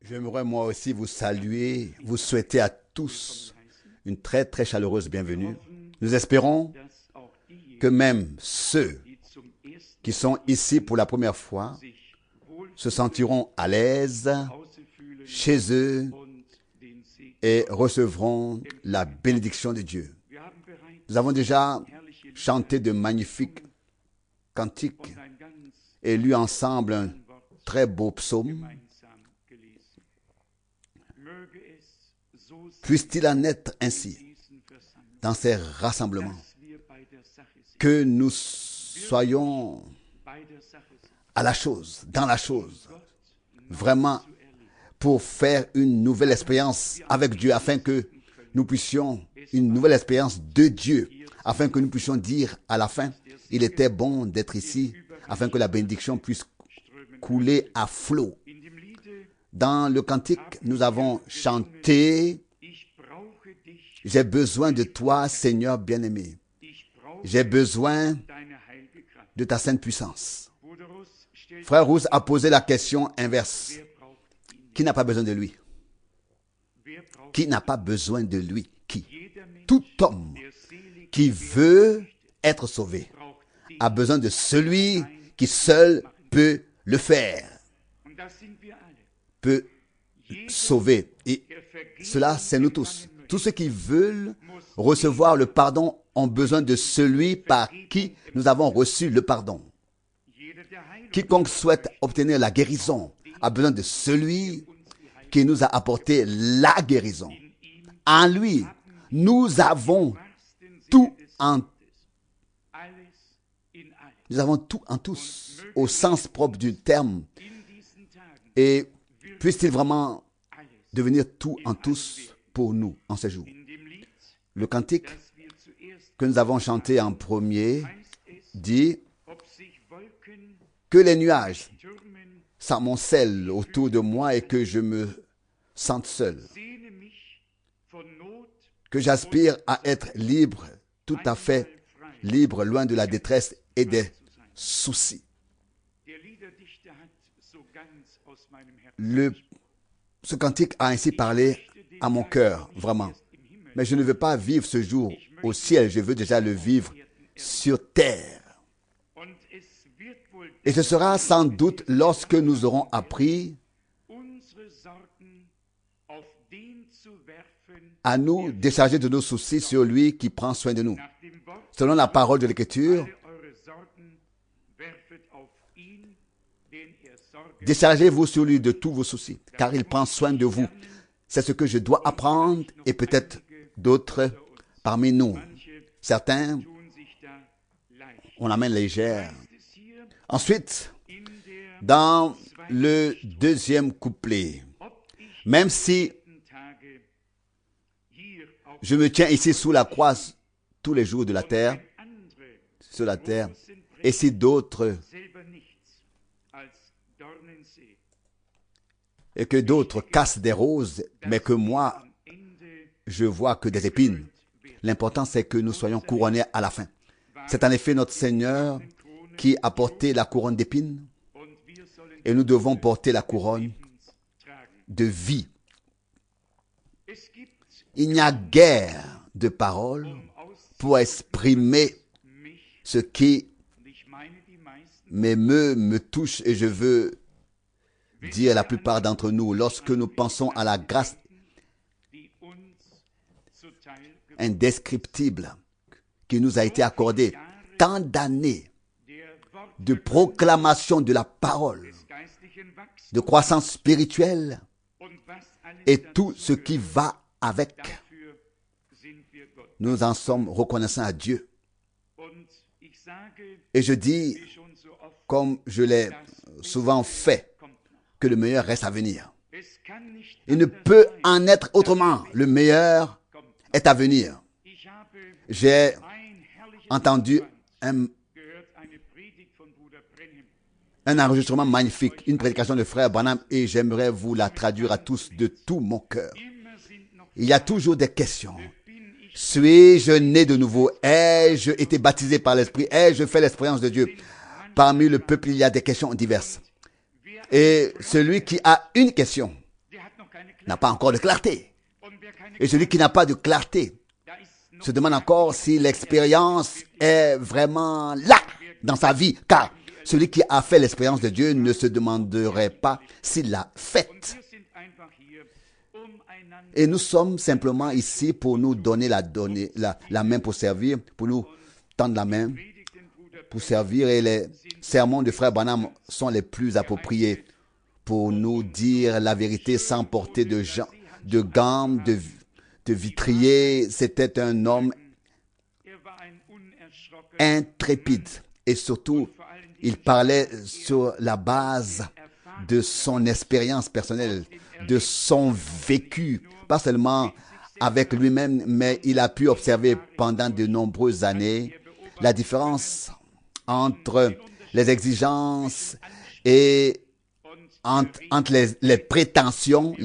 J'aimerais moi aussi vous saluer, vous souhaiter à tous une très très chaleureuse bienvenue. Nous espérons que même ceux qui sont ici pour la première fois se sentiront à l'aise chez eux et recevront la bénédiction de Dieu. Nous avons déjà chanté de magnifiques cantiques et lu ensemble un très beau psaume. Puisse-t-il en être ainsi dans ces rassemblements, que nous soyons à la chose, dans la chose, vraiment pour faire une nouvelle expérience avec Dieu, afin que nous puissions, une nouvelle expérience de Dieu, afin que nous puissions dire à la fin, il était bon d'être ici, afin que la bénédiction puisse couler à flot. Dans le cantique, nous avons chanté « J'ai besoin de toi, Seigneur bien-aimé. J'ai besoin de ta sainte puissance. » Frère Rousse a posé la question inverse. Qui n'a pas besoin de lui? Qui n'a pas besoin de lui? Qui? Tout homme qui veut être sauvé a besoin de celui qui seul peut le faire, peut sauver. Et cela, c'est nous tous. Tous ceux qui veulent recevoir le pardon ont besoin de celui par qui nous avons reçu le pardon. Quiconque souhaite obtenir la guérison a besoin de celui qui nous a apporté la guérison. En lui, nous avons tout en tous, au sens propre du terme. Et puisse-t-il vraiment devenir tout en tous pour nous en ce jour. Le cantique que nous avons chanté en premier dit que les nuages s'amoncellent autour de moi et que je me sente seul. Que j'aspire à être libre, tout à fait libre, loin de la détresse et des soucis. Ce cantique a ainsi parlé à mon cœur, vraiment. Mais je ne veux pas vivre ce jour au ciel, je veux déjà le vivre sur terre. Et ce sera sans doute lorsque nous aurons appris à nous décharger de nos soucis sur lui qui prend soin de nous. Selon la parole de l'Écriture, déchargez-vous sur lui de tous vos soucis, car il prend soin de vous. C'est ce que je dois apprendre et peut-être d'autres parmi nous. Certains, on la main légère. Ensuite, dans le deuxième couplet, même si je me tiens ici sous la croix tous les jours de la terre, sur la terre, et si d'autres et que d'autres cassent des roses, mais que moi, je vois que des épines. L'important, c'est que nous soyons couronnés à la fin. C'est en effet notre Seigneur qui a porté la couronne d'épines et nous devons porter la couronne de vie. Il n'y a guère de paroles pour exprimer ce qui m'émeut, me touche et je veux dire la plupart d'entre nous, lorsque nous pensons à la grâce indescriptible qui nous a été accordée, tant d'années de proclamation de la parole, de croissance spirituelle et tout ce qui va avec. Nous en sommes reconnaissants à Dieu. Et je dis, comme je l'ai souvent fait, que le meilleur reste à venir. Il ne peut en être autrement. Le meilleur est à venir. J'ai entendu un enregistrement magnifique, une prédication de frère Branham, et j'aimerais vous la traduire à tous de tout mon cœur. Il y a toujours des questions. Suis-je né de nouveau? Ai-je été baptisé par l'Esprit? Ai-je fait l'expérience de Dieu? Parmi le peuple, il y a des questions diverses. Et celui qui a une question n'a pas encore de clarté. Et celui qui n'a pas de clarté se demande encore si l'expérience est vraiment là dans sa vie. Car celui qui a fait l'expérience de Dieu ne se demanderait pas s'il l'a faite. Et nous sommes simplement ici pour nous donner la main pour servir, pour nous tendre la main pour servir. Et les sermons de Frère Branham sont les plus appropriés pour nous dire la vérité sans porter de gants, de vitrier. C'était un homme intrépide et surtout, il parlait sur la base de son expérience personnelle, de son vécu, pas seulement avec lui-même, mais il a pu observer pendant de nombreuses années la différence entre les exigences et entre les prétentions,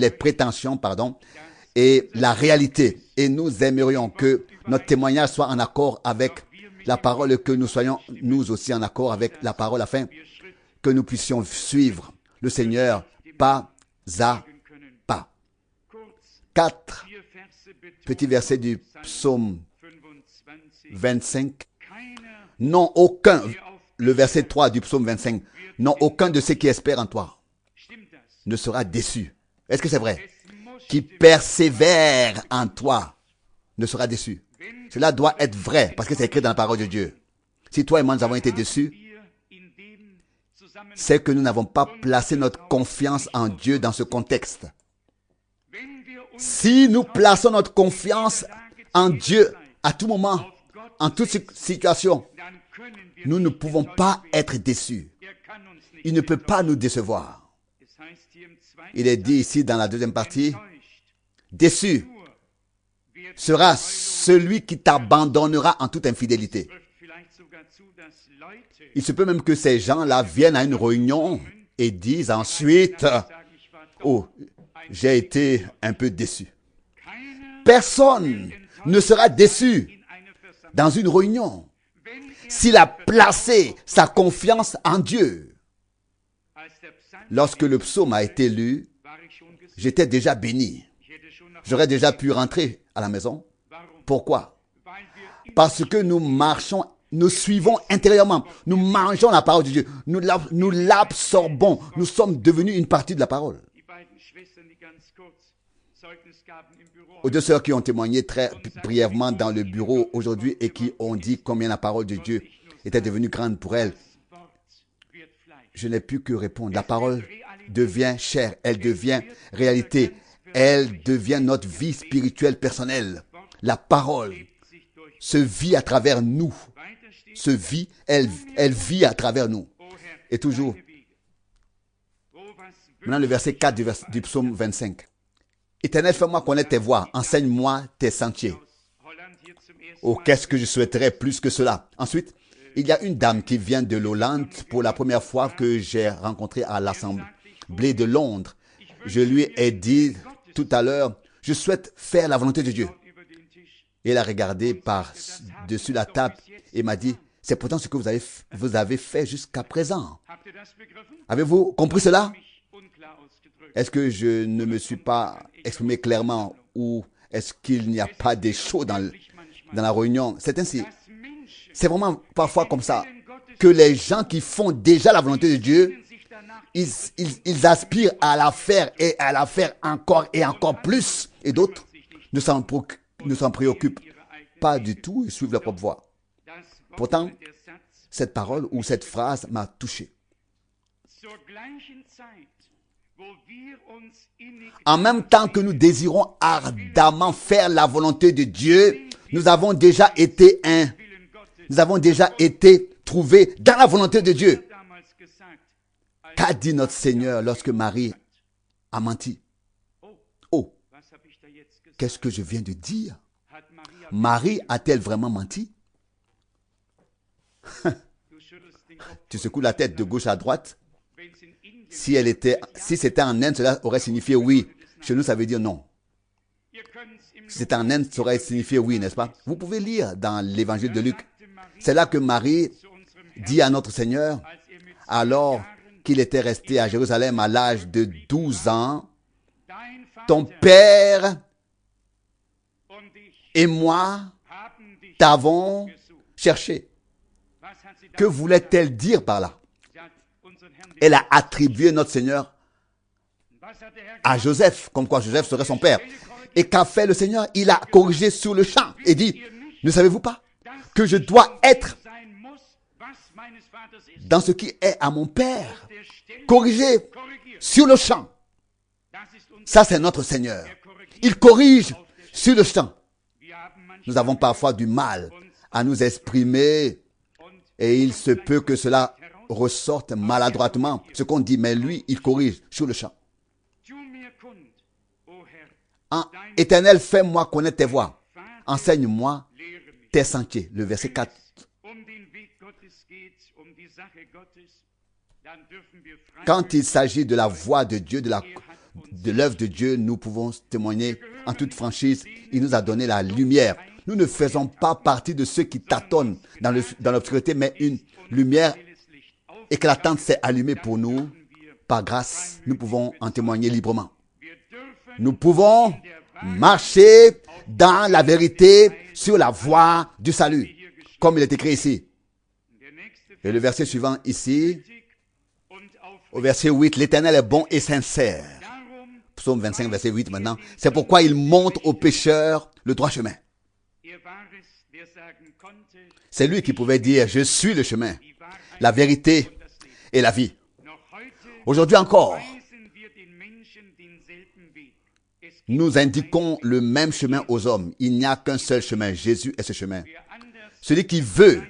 et la réalité. Et nous aimerions que notre témoignage soit en accord avec la parole, que nous soyons nous aussi en accord avec la parole, afin que nous puissions suivre le Seigneur pas à pas. 4 petits versets du psaume 25. Non, aucun, le verset 3 du psaume 25, non, aucun de ceux qui espèrent en toi ne sera déçu. Est-ce que c'est vrai? Qui persévère en toi ne sera déçu. Cela doit être vrai parce que c'est écrit dans la parole de Dieu. Si toi et moi nous avons été déçus, c'est que nous n'avons pas placé notre confiance en Dieu dans ce contexte. Si nous plaçons notre confiance en Dieu à tout moment, en toute situation, nous ne pouvons pas être déçus. Il ne peut pas nous décevoir. Il est dit ici dans la deuxième partie, déçu sera celui qui t'abandonnera en toute infidélité. Il se peut même que ces gens-là viennent à une réunion et disent ensuite, oh, j'ai été un peu déçu. Personne ne sera déçu dans une réunion s'il a placé sa confiance en Dieu. Lorsque le psaume a été lu, j'étais déjà béni. J'aurais déjà pu rentrer à la maison. Pourquoi? Parce que nous marchons, nous suivons intérieurement. Nous mangeons la parole de Dieu. Nous l'absorbons. Nous sommes devenus une partie de la parole. Aux deux sœurs qui ont témoigné très brièvement dans le bureau aujourd'hui et qui ont dit combien la parole de Dieu était devenue grande pour elles, je n'ai pu que répondre. La parole devient chair, elle devient réalité, elle devient notre vie spirituelle personnelle. La parole se vit à travers nous. Elle vit à travers nous. Et toujours, maintenant le verset 4 du psaume 25. Éternel, fais-moi connaître tes voies, enseigne-moi tes sentiers. Oh, qu'est-ce que je souhaiterais plus que cela. Ensuite, il y a une dame qui vient de l'Hollande pour la première fois que j'ai rencontrée à l'Assemblée de Londres. Je lui ai dit tout à l'heure, je souhaite faire la volonté de Dieu. Et elle a regardé par-dessus la table et m'a dit, c'est pourtant ce que vous avez fait jusqu'à présent. Avez-vous compris cela? Est-ce que je ne me suis pas exprimé clairement ou est-ce qu'il n'y a pas des shows dans la réunion? C'est ainsi. C'est vraiment parfois comme ça que les gens qui font déjà la volonté de Dieu, ils aspirent à la faire et à la faire encore et encore plus. Et d'autres ne s'en préoccupent pas du tout et suivent leur propre voie. Pourtant, cette parole ou cette phrase m'a touché. En même temps que nous désirons ardemment faire la volonté de Dieu, nous avons déjà été trouvés dans la volonté de Dieu. Qu'a dit notre Seigneur lorsque Marie a menti? Oh, qu'est-ce que je viens de dire? Marie a-t-elle vraiment menti? Tu secoues la tête de gauche à droite. Si c'était en Inde, cela aurait signifié oui. Chez nous, ça veut dire non. Si c'était en Inde, ça aurait signifié oui, n'est-ce pas? Vous pouvez lire dans l'évangile de Luc. C'est là que Marie dit à notre Seigneur, alors qu'il était resté à Jérusalem à l'âge de 12 ans, ton Père et moi t'avons cherché. Que voulait-elle dire par là? Elle a attribué notre Seigneur à Joseph, comme quoi Joseph serait son père. Et qu'a fait le Seigneur? Il a corrigé sur le champ et dit, ne savez-vous pas que je dois être dans ce qui est à mon père? Corrigé sur le champ. Ça, c'est notre Seigneur. Il corrige sur le champ. Nous avons parfois du mal à nous exprimer et il se peut que cela ressorte maladroitement ce qu'on dit, mais lui, il corrige sur le champ. Éternel, fais-moi connaître tes voies. Enseigne-moi tes sentiers. Le verset 4. Quand il s'agit de la voix de Dieu, de l'œuvre de Dieu, nous pouvons témoigner en toute franchise. Il nous a donné la lumière. Nous ne faisons pas partie de ceux qui tâtonnent dans l'obscurité, mais une lumière éclatante s'est allumée pour nous. Par grâce, nous pouvons en témoigner librement. Nous pouvons marcher dans la vérité sur la voie du salut, comme il est écrit ici. Et le verset suivant ici, au verset 8, l'Éternel est bon et sincère. Psaume 25, verset 8 maintenant. C'est pourquoi il montre aux pécheurs le droit chemin. C'est lui qui pouvait dire, je suis le chemin, la vérité et la vie. Aujourd'hui encore, nous indiquons le même chemin aux hommes. Il n'y a qu'un seul chemin. Jésus est ce chemin. Celui qui veut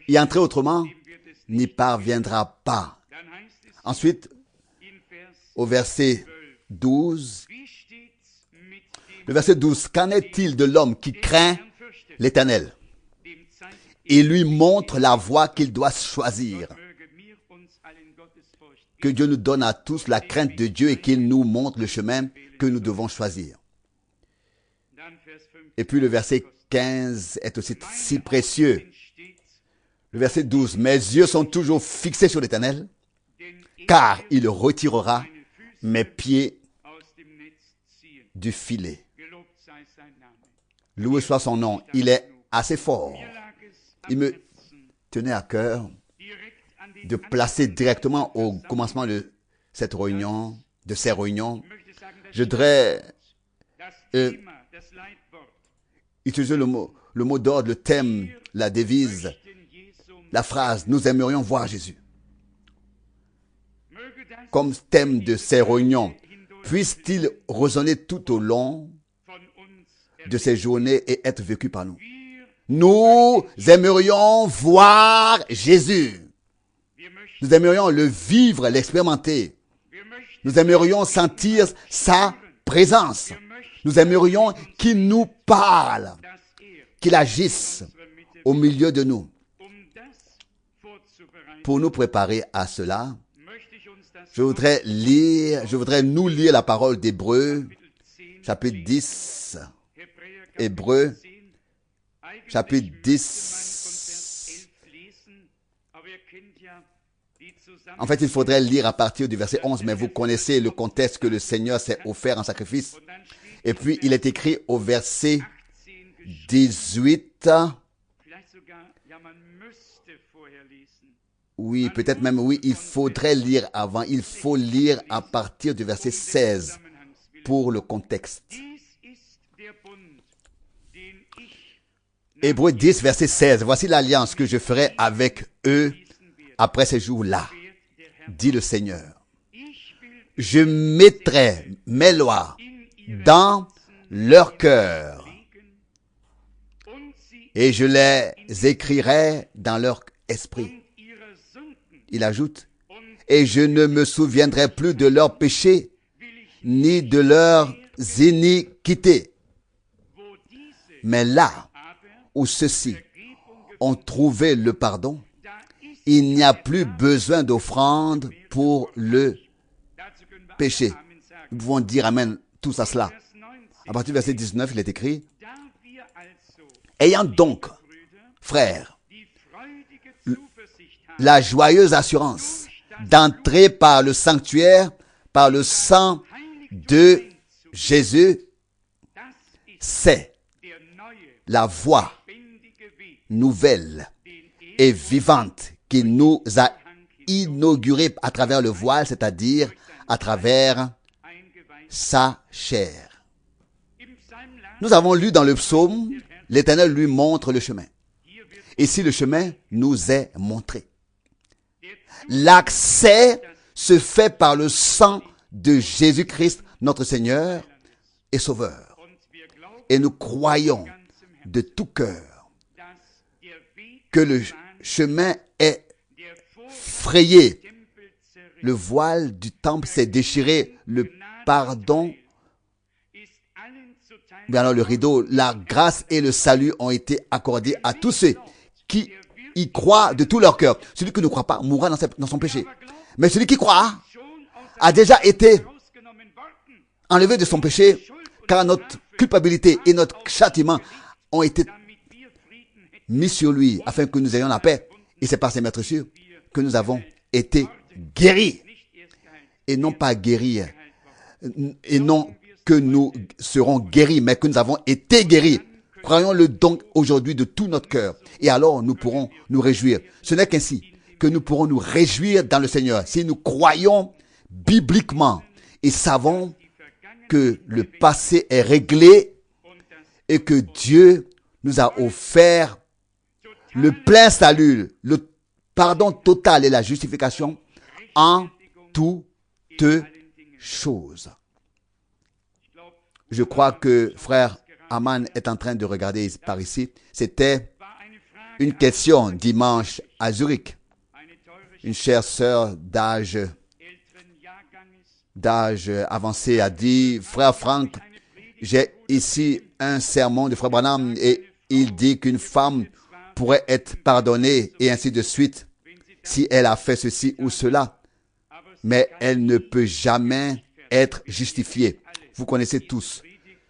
y entrer autrement n'y parviendra pas. Ensuite, au verset 12, le verset 12, qu'en est-il de l'homme qui craint l'Éternel? Il lui montre la voie qu'il doit choisir. Que Dieu nous donne à tous la crainte de Dieu et qu'il nous montre le chemin que nous devons choisir. Et puis le verset 15 est aussi si précieux. Le verset 12, mes yeux sont toujours fixés sur l'Éternel, car il retirera mes pieds du filet. Loué soit son nom, il est assez fort. Il me tenait à cœur de placer directement au commencement de cette réunion, de ces réunions, je voudrais utiliser le mot d'ordre, le thème, la devise, la phrase, nous aimerions voir Jésus. Comme thème de ces réunions, puisse-t-il résonner tout au long de ces journées et être vécu par nous. Nous aimerions voir Jésus. Nous aimerions le vivre, l'expérimenter. Nous aimerions sentir sa présence. Nous aimerions qu'il nous parle, qu'il agisse au milieu de nous. Pour nous préparer à cela, je voudrais nous lire la parole d'Hébreux, chapitre 10. Hébreux, chapitre 10. En fait, il faudrait lire à partir du verset 11, mais vous connaissez le contexte que le Seigneur s'est offert en sacrifice. Et puis, il est écrit au verset 18. Oui, peut-être même, oui, il faudrait lire avant. Il faut lire à partir du verset 16 pour le contexte. Hébreux 10, verset 16. Voici l'alliance que je ferai avec eux après ces jours-là, dit le Seigneur. Je mettrai mes lois dans leur cœur et je les écrirai dans leur esprit. Il ajoute, et je ne me souviendrai plus de leurs péchés ni de leurs iniquités. Mais là où ceux-ci ont trouvé le pardon, il n'y a plus besoin d'offrande pour le péché. Nous pouvons dire amen tous à cela. À partir du verset 19, il est écrit, ayant donc, frères, la joyeuse assurance d'entrer par le sanctuaire, par le sang de Jésus, c'est la voie nouvelle et vivante qui nous a inauguré à travers le voile, c'est-à-dire à travers sa chair. Nous avons lu dans le psaume, l'Éternel lui montre le chemin. Ici, le chemin nous est montré. L'accès se fait par le sang de Jésus-Christ, notre Seigneur et Sauveur. Et nous croyons de tout cœur que le chemin est frayé. Le voile du temple s'est déchiré. Le pardon, mais alors le rideau, la grâce et le salut ont été accordés à tous ceux qui y croient de tout leur cœur. Celui qui ne croit pas mourra dans son péché. Mais celui qui croit a déjà été enlevé de son péché, car notre culpabilité et notre châtiment ont été mis sur lui afin que nous ayons la paix. Et c'est par ces maîtres sûrs que nous avons été guéris. Et non pas guéris, et non que nous serons guéris, mais que nous avons été guéris. Croyons-le donc aujourd'hui de tout notre cœur. Et alors nous pourrons nous réjouir. Ce n'est qu'ainsi que nous pourrons nous réjouir dans le Seigneur. Si nous croyons bibliquement et savons que le passé est réglé et que Dieu nous a offert le plein salut, le pardon total et la justification en toutes choses. Je crois que frère Aman est en train de regarder par ici. C'était une question dimanche à Zurich. Une chère sœur d'âge avancé a dit, frère Frank, j'ai ici un sermon de frère Branham et il dit qu'une femme pourrait être pardonnée et ainsi de suite si elle a fait ceci ou cela, mais elle ne peut jamais être justifiée. Vous connaissez tous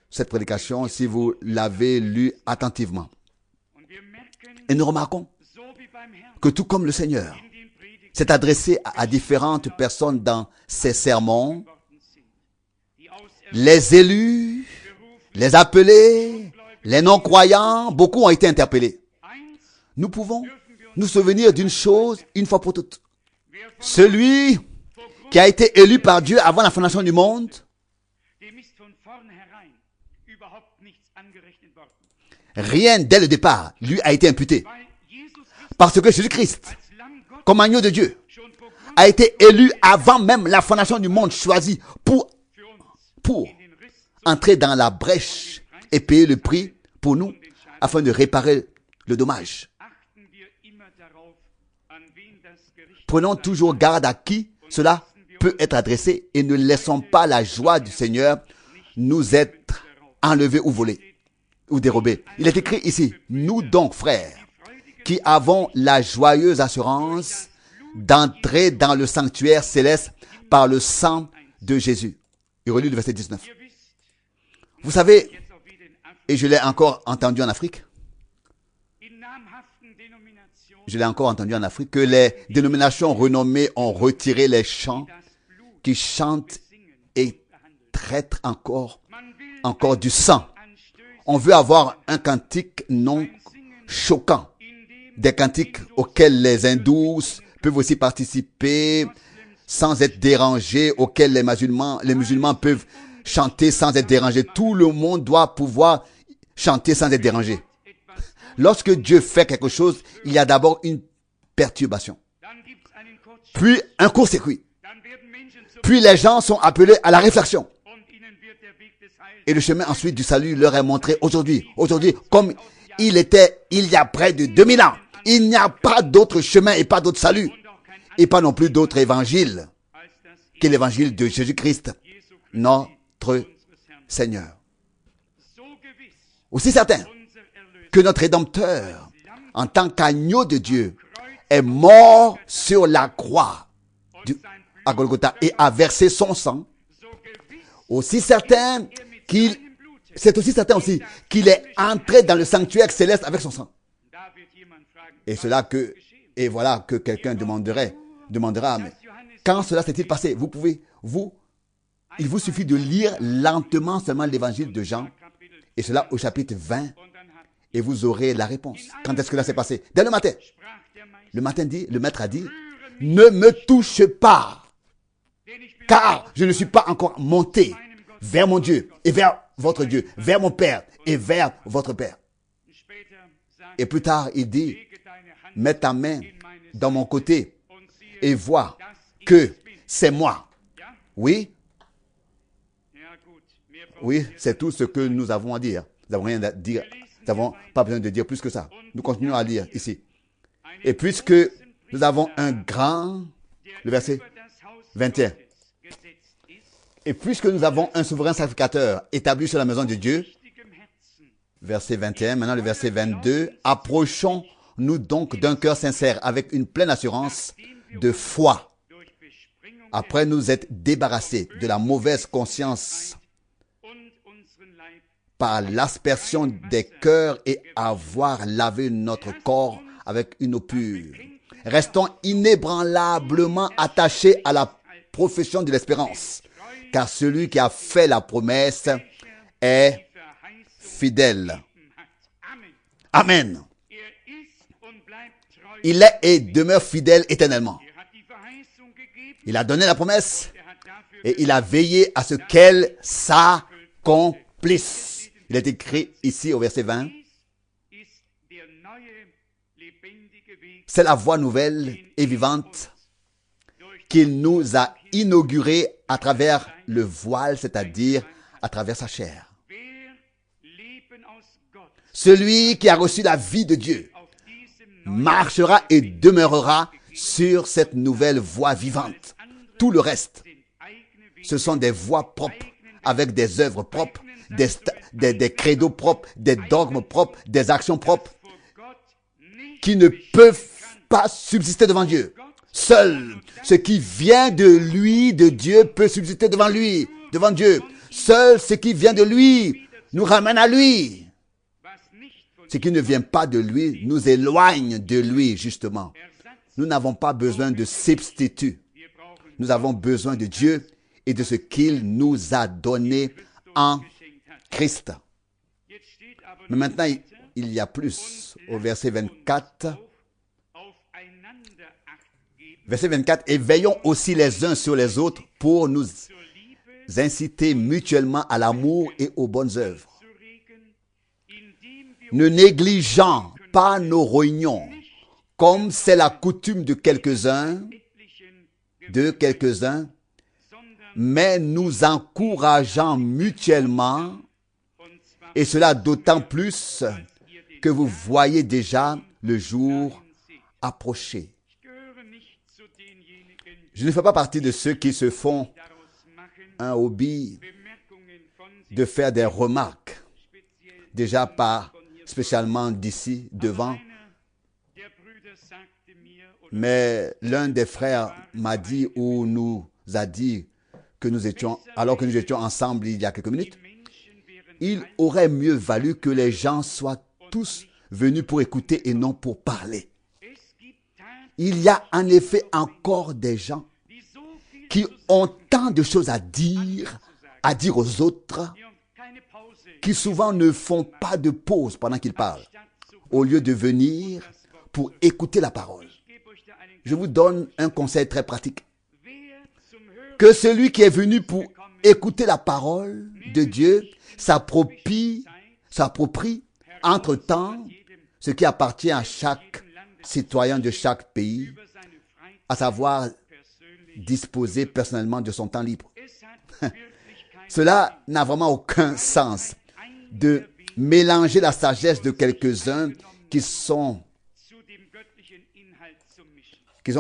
cette prédication si vous l'avez lue attentivement. Et nous remarquons que tout comme le Seigneur s'est adressé à différentes personnes dans ses sermons, les élus, les appelés, les non-croyants, beaucoup ont été interpellés. Nous pouvons nous souvenir d'une chose une fois pour toutes. Celui qui a été élu par Dieu avant la fondation du monde, rien dès le départ lui a été imputé. Parce que Jésus-Christ, comme agneau de Dieu, a été élu avant même la fondation du monde, choisi pour entrer dans la brèche et payer le prix pour nous, afin de réparer le dommage. Prenons toujours garde à qui cela peut être adressé et ne laissons pas la joie du Seigneur nous être enlevée ou volée ou dérobée. Il est écrit ici, nous donc frères, qui avons la joyeuse assurance d'entrer dans le sanctuaire céleste par le sang de Jésus. Il relit le verset 19. Vous savez, et je l'ai encore entendu en Afrique, que les dénominations renommées ont retiré les chants qui chantent et traitent encore du sang. On veut avoir un cantique non choquant, des cantiques auxquels les hindous peuvent aussi participer sans être dérangés, auxquels les musulmans peuvent chanter sans être dérangés. Tout le monde doit pouvoir chanter sans être dérangé. Lorsque Dieu fait quelque chose, il y a d'abord une perturbation, puis un court-circuit, puis les gens sont appelés à la réflexion. Et le chemin ensuite du salut leur est montré aujourd'hui. Aujourd'hui, comme il était il y a près de 2000 ans. Il n'y a pas d'autre chemin et pas d'autre salut. Et pas non plus d'autre évangile que l'évangile de Jésus-Christ, notre Seigneur. Aussi certain que notre Rédempteur, en tant qu'agneau de Dieu, est mort sur la croix à Golgotha et a versé son sang, c'est aussi certain aussi qu'il est entré dans le sanctuaire céleste avec son sang. Et voilà que quelqu'un demandera, mais quand cela s'est-il passé? Vous pouvez, vous, Il vous suffit de lire lentement seulement l'évangile de Jean, et cela au chapitre 20, et vous aurez la réponse. Quand est-ce que ça s'est passé? Dès le matin. Le maître a dit, ne me touche pas, car je ne suis pas encore monté vers mon Dieu, et vers votre Dieu, vers mon Père, et vers votre Père. Et plus tard, il dit, mets ta main dans mon côté, et vois que c'est moi. Oui? Oui, c'est tout ce que nous avons à dire. Nous n'avons rien à dire. Nous n'avons pas besoin de dire plus que ça. Nous continuons à lire ici. Et puisque nous avons un grand, le verset 21. Et puisque nous avons un souverain sacrificateur établi sur la maison de Dieu, verset 21, maintenant le verset 22, approchons-nous donc d'un cœur sincère avec une pleine assurance de foi. Après nous être débarrassés de la mauvaise conscience par l'aspersion des cœurs et avoir lavé notre corps avec une eau pure. Restons inébranlablement attachés à la profession de l'espérance, car celui qui a fait la promesse est fidèle. Amen. Il est et demeure fidèle éternellement. Il a donné la promesse et il a veillé à ce qu'elle s'accomplisse. Il est écrit ici au verset 20. C'est la voie nouvelle et vivante qu'il nous a inaugurée à travers le voile, c'est-à-dire à travers sa chair. Celui qui a reçu la vie de Dieu marchera et demeurera sur cette nouvelle voie vivante. Tout le reste, ce sont des voies propres, avec des œuvres propres, des credos propres, des dogmes propres, des actions propres, qui ne peuvent pas subsister devant Dieu. Seul ce qui vient de lui, de Dieu, peut subsister devant lui, devant Dieu. Seul ce qui vient de lui nous ramène à lui. Ce qui ne vient pas de lui nous éloigne de lui, justement. Nous n'avons pas besoin de substitut. Nous avons besoin de Dieu et de ce qu'il nous a donné en Christ. Mais maintenant, il y a plus. Au verset 24. Verset 24. Et veillons aussi les uns sur les autres pour nous inciter mutuellement à l'amour et aux bonnes œuvres. Ne négligeant pas nos réunions, comme c'est la coutume de quelques-uns, mais nous encourageant mutuellement, et cela d'autant plus que vous voyez déjà le jour approcher. Je ne fais pas partie de ceux qui se font un hobby de faire des remarques, déjà pas spécialement d'ici, devant. Mais l'un des frères m'a dit ou nous a dit que nous étions, alors que nous étions ensemble il y a quelques minutes, il aurait mieux valu que les gens soient tous venus pour écouter et non pour parler. Il y a en effet encore des gens qui ont tant de choses à dire aux autres, qui souvent ne font pas de pause pendant qu'ils parlent, au lieu de venir pour écouter la parole. Je vous donne un conseil très pratique. Que celui qui est venu pour écouter la parole de Dieu s'approprie entre-temps ce qui appartient à chaque citoyen de chaque pays, à savoir disposer personnellement de son temps libre. Cela n'a vraiment aucun sens de mélanger la sagesse de quelques-uns qui sont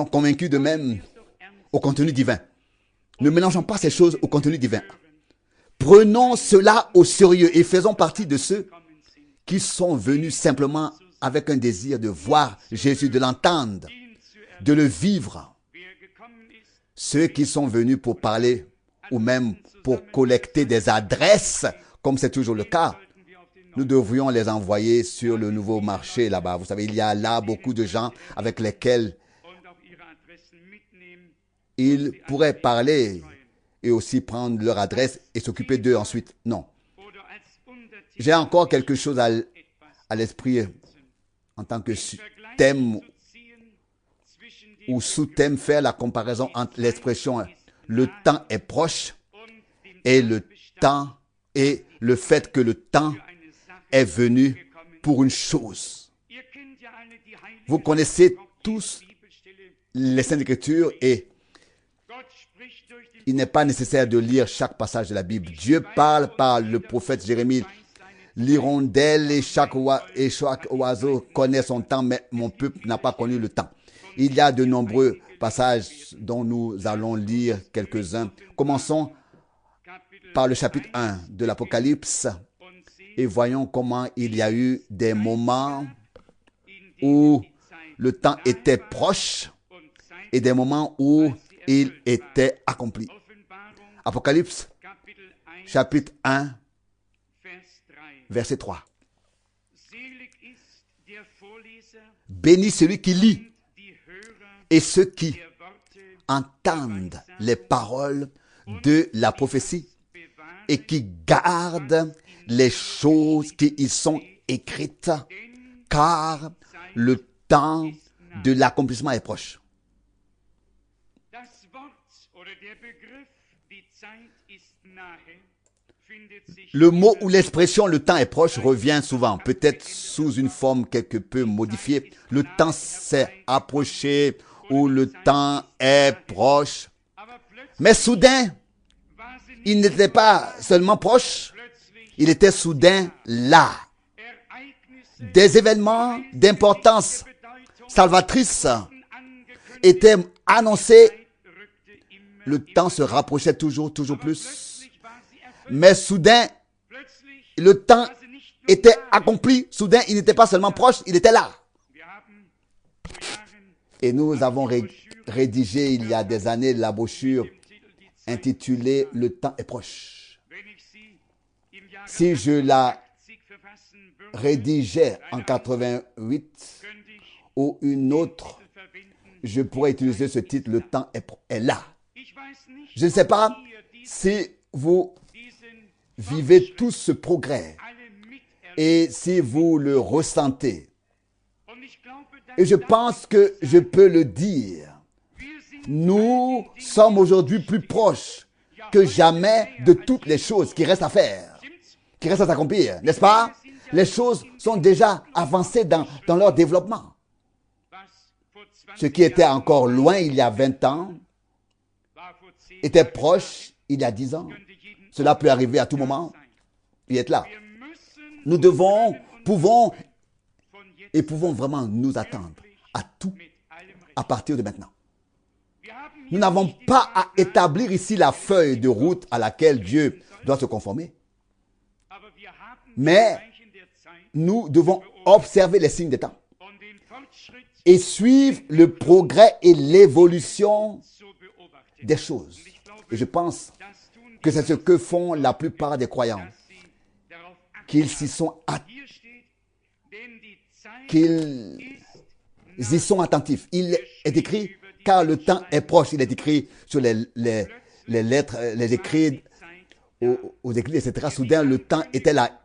convaincus d'eux-mêmes au contenu divin. Ne mélangeons pas ces choses au contenu divin. Prenons cela au sérieux et faisons partie de ceux qui sont venus simplement avec un désir de voir Jésus, de l'entendre, de le vivre. Ceux qui sont venus pour parler ou même pour collecter des adresses, comme c'est toujours le cas, nous devrions les envoyer sur le nouveau marché là-bas. Vous savez, il y a là beaucoup de gens avec lesquels ils pourraient parler et aussi prendre leur adresse et s'occuper d'eux ensuite. Non. J'ai encore quelque chose à l'esprit en tant que thème ou sous-thème, faire la comparaison entre l'expression « le temps est proche » et le temps et le fait que le temps est venu pour une chose. Vous connaissez tous les Saintes Écritures et il n'est pas nécessaire de lire chaque passage de la Bible. Dieu parle par le prophète Jérémie. L'hirondelle et chaque oiseau connaît son temps, mais mon peuple n'a pas connu le temps. Il y a de nombreux passages dont nous allons lire quelques-uns. Commençons par le chapitre 1 de l'Apocalypse et voyons comment il y a eu des moments où le temps était proche et des moments où il était accompli. Apocalypse, chapitre 1, verset 3. Béni celui qui lit et ceux qui entendent les paroles de la prophétie et qui gardent les choses qui y sont écrites, car le temps de l'accomplissement est proche. Le mot ou l'expression « le temps est proche » revient souvent, peut-être sous une forme quelque peu modifiée. Le temps s'est approché ou le temps est proche. Mais soudain, il n'était pas seulement proche, il était soudain là. Des événements d'importance salvatrice étaient annoncés. Le temps se rapprochait toujours plus. Mais soudain, le temps était accompli. Soudain, il n'était pas seulement proche, il était là. Et nous avons rédigé il y a des années la brochure intitulée « Le temps est proche ». Si je la rédigeais en 88 ou une autre, je pourrais utiliser ce titre « Le temps est là ». Je ne sais pas si vous vivez tout ce progrès et si vous le ressentez. Et je pense que je peux le dire. Nous sommes aujourd'hui plus proches que jamais de toutes les choses qui restent à faire, qui restent à s'accomplir, n'est-ce pas? Les choses sont déjà avancées dans leur développement. Ce qui était encore loin il y a 20 ans était proche il y a 10 ans. Cela peut arriver à tout moment et être là. Nous pouvons vraiment nous attendre à tout à partir de maintenant. Nous n'avons pas à établir ici la feuille de route à laquelle Dieu doit se conformer. Mais nous devons observer les signes des temps et suivre le progrès et l'évolution des choses. Et je pense que c'est ce que font la plupart des croyants, qu'ils y sont attentifs. Il est écrit, car le temps est proche. Il est écrit sur les lettres, les écrits, aux écrits, etc. Soudain, le temps était là.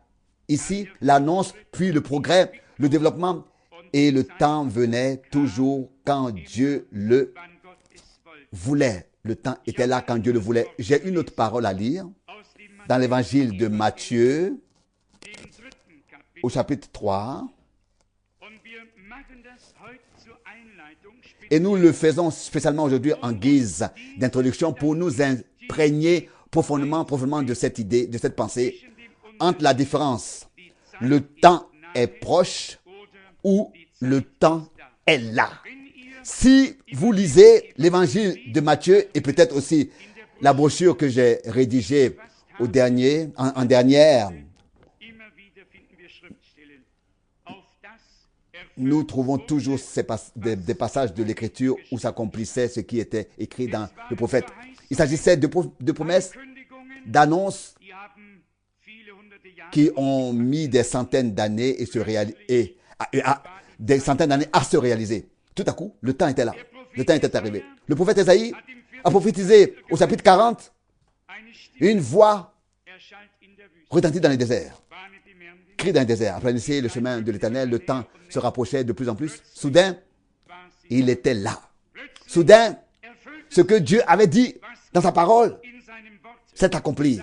Ici, l'annonce, puis le progrès, le développement, et le temps venait toujours quand Dieu le voulait. Le temps était là quand Dieu le voulait. J'ai une autre parole à lire dans l'évangile de Matthieu, au chapitre 3. Et nous le faisons spécialement aujourd'hui en guise d'introduction pour nous imprégner profondément de cette idée, de cette pensée, entre la différence. Le temps est proche ou le temps est là. Si vous lisez l'évangile de Matthieu et peut-être aussi la brochure que j'ai rédigée en dernière, nous trouvons toujours des passages de l'Écriture où s'accomplissait ce qui était écrit dans le prophète. Il s'agissait de promesses, d'annonces qui ont mis des centaines d'années des centaines d'années à se réaliser. Tout à coup, le temps était là. Le temps était arrivé. Le prophète Ésaïe a prophétisé au chapitre 40 Une voix retentit dans le désert. Crie dans le désert. Aplanissez le chemin de l'Éternel. Le temps se rapprochait de plus en plus. Soudain, il était là. Soudain, ce que Dieu avait dit dans sa parole s'est accompli.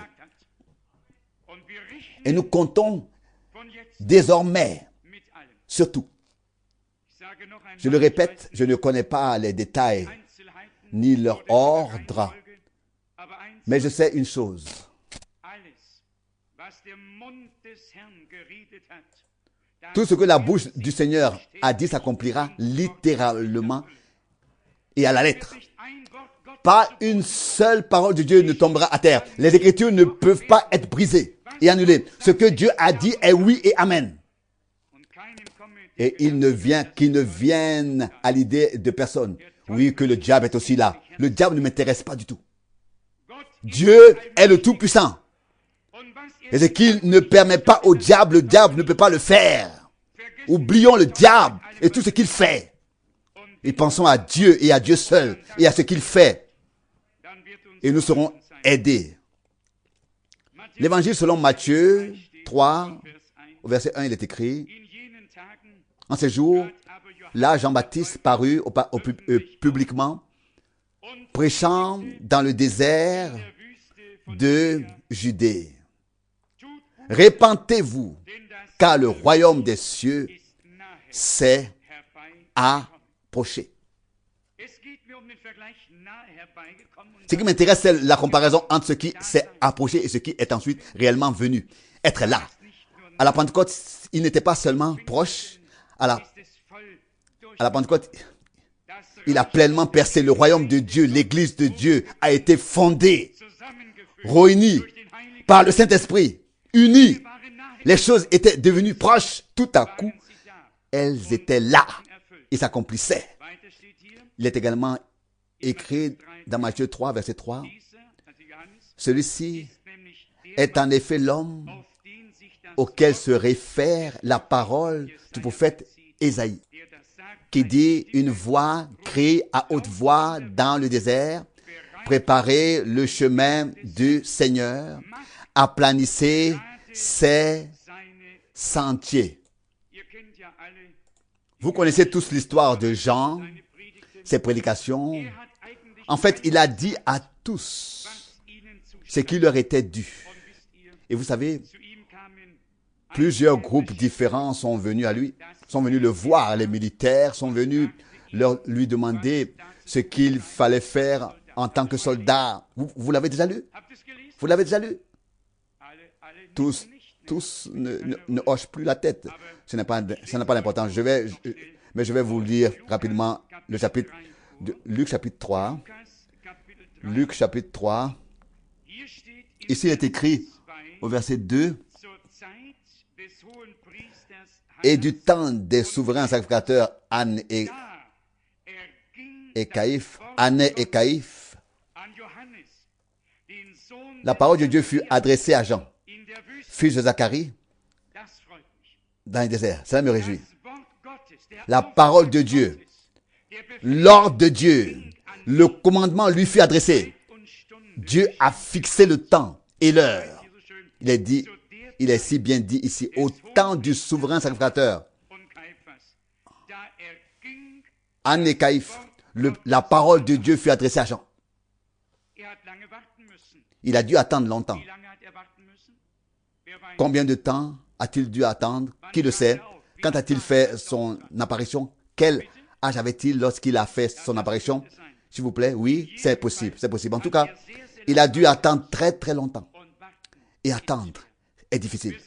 Et nous comptons désormais sur tout. Je le répète, je ne connais pas les détails ni leur ordre, mais je sais une chose. Tout ce que la bouche du Seigneur a dit s'accomplira littéralement et à la lettre. Pas une seule parole de Dieu ne tombera à terre. Les Écritures ne peuvent pas être brisées et annulées. Ce que Dieu a dit est oui et amen. Et qu'il ne vienne à l'idée de personne. Oui, que le diable est aussi là. Le diable ne m'intéresse pas du tout. Dieu est le Tout-Puissant. Et ce qu'il ne permet pas au diable, le diable ne peut pas le faire. Oublions le diable et tout ce qu'il fait. Et pensons à Dieu et à Dieu seul et à ce qu'il fait. Et nous serons aidés. L'évangile selon Matthieu 3, au verset 1, il est écrit: en ces jours, là, Jean-Baptiste parut publiquement, prêchant dans le désert de Judée. Répentez-vous, car le royaume des cieux s'est approché. Ce qui m'intéresse, c'est la comparaison entre ce qui s'est approché et ce qui est ensuite réellement venu. Être là. À la Pentecôte, il n'était pas seulement proche. À la Pentecôte, il a pleinement percé. Le royaume de Dieu, l'Église de Dieu a été fondée, réunie par le Saint-Esprit, unie. Les choses étaient devenues proches. Tout à coup, elles étaient là. Ils s'accomplissaient. Il est également écrit dans Matthieu 3, verset 3. Celui-ci est en effet l'homme auquel se réfère la parole du prophète Ésaïe, qui dit: une voix crie à haute voix dans le désert, préparez le chemin du Seigneur, aplanissez ses sentiers. Vous connaissez tous l'histoire de Jean, ses prédications. En fait, il a dit à tous ce qui leur était dû. Et vous savez, plusieurs groupes différents sont venus à lui, sont venus le voir. Les militaires sont venus lui demander ce qu'il fallait faire en tant que soldat. Vous l'avez déjà lu? Vous l'avez déjà lu? Tous ne hochent plus la tête. Ça n'a pas d'importance. Mais je vais vous lire rapidement le chapitre de Luc chapitre 3. Luc chapitre 3. Ici, il est écrit au verset 2. Et du temps des souverains sacrificateurs Anne et Caïphe, la parole de Dieu fut adressée à Jean, fils de Zacharie, dans le désert. Cela me réjouit. La parole de Dieu, l'ordre de Dieu, le commandement lui fut adressé. Dieu a fixé le temps et l'heure. Il est si bien dit ici, au temps du souverain sacrificateur. Anne et Caïphe, la parole de Dieu fut adressée à Jean. Il a dû attendre longtemps. Combien de temps a-t-il dû attendre? Qui le sait? Quand a-t-il fait son apparition? Quel âge avait-il lorsqu'il a fait son apparition? S'il vous plaît, oui, c'est possible, c'est possible. En tout cas, il a dû attendre très très longtemps. Et attendre est difficile.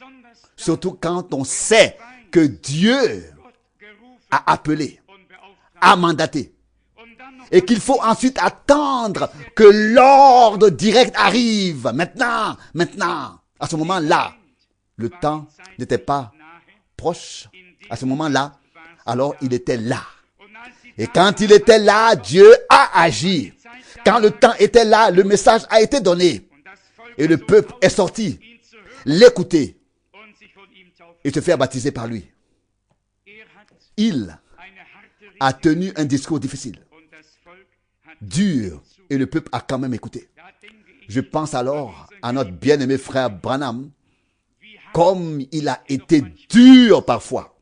Surtout quand on sait que Dieu a appelé, a mandaté. Et qu'il faut ensuite attendre que l'ordre direct arrive. Maintenant. À ce moment-là, le temps n'était pas proche. À ce moment-là, alors il était là. Et quand il était là, Dieu a agi. Quand le temps était là, le message a été donné. Et le peuple est sorti l'écouter et se faire baptiser par lui. Il a tenu un discours difficile, dur, et le peuple a quand même écouté. Je pense alors à notre bien-aimé frère Branham, comme il a été dur parfois.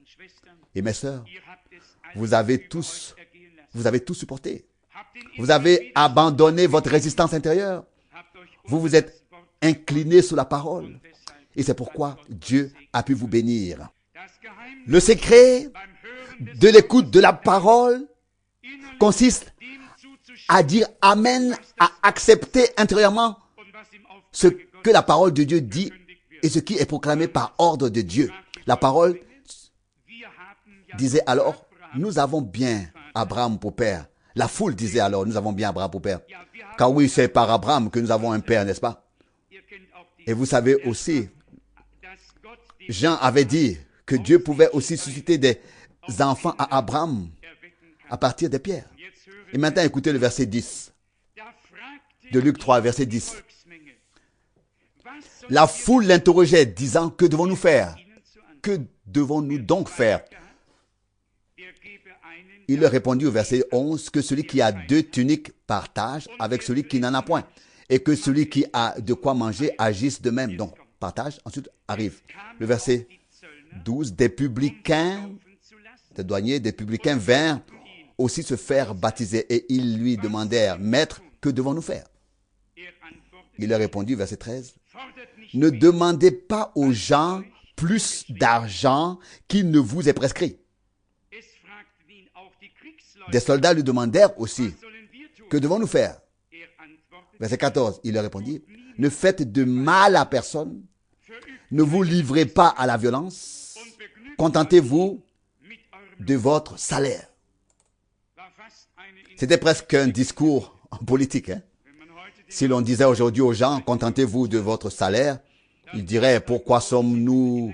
Et mes sœurs, vous avez tout supporté. Vous avez abandonné votre résistance intérieure. Vous vous êtes incliné sous la parole. Et c'est pourquoi Dieu a pu vous bénir. Le secret de l'écoute de la parole consiste à dire Amen, à accepter intérieurement ce que la parole de Dieu dit et ce qui est proclamé par ordre de Dieu. La parole disait alors, nous avons bien Abraham pour père. La foule disait alors, nous avons bien Abraham pour père. Car oui, c'est par Abraham que nous avons un père, n'est-ce pas? Et vous savez aussi, Jean avait dit que Dieu pouvait aussi susciter des enfants à Abraham à partir des pierres. Et maintenant, écoutez le verset 10 de Luc 3, verset 10. La foule l'interrogeait, disant, que devons-nous faire? Que devons-nous donc faire? Il leur répondit au verset 11 que celui qui a 2 tuniques partage avec celui qui n'en a point, et que celui qui a de quoi manger agisse de même. Donc, partage. Ensuite arrive le verset 12. Des publicains, des douaniers, des publicains vinrent aussi se faire baptiser, et ils lui demandèrent, Maître, que devons-nous faire? Il leur répondit, verset 13, ne demandez pas aux gens plus d'argent qu'il ne vous est prescrit. Des soldats lui demandèrent aussi, que devons-nous faire? Verset 14, il leur répondit, ne faites de mal à personne, ne vous livrez pas à la violence, contentez-vous de votre salaire. C'était presque un discours politique. Si l'on disait aujourd'hui aux gens, contentez-vous de votre salaire, ils diraient, pourquoi sommes-nous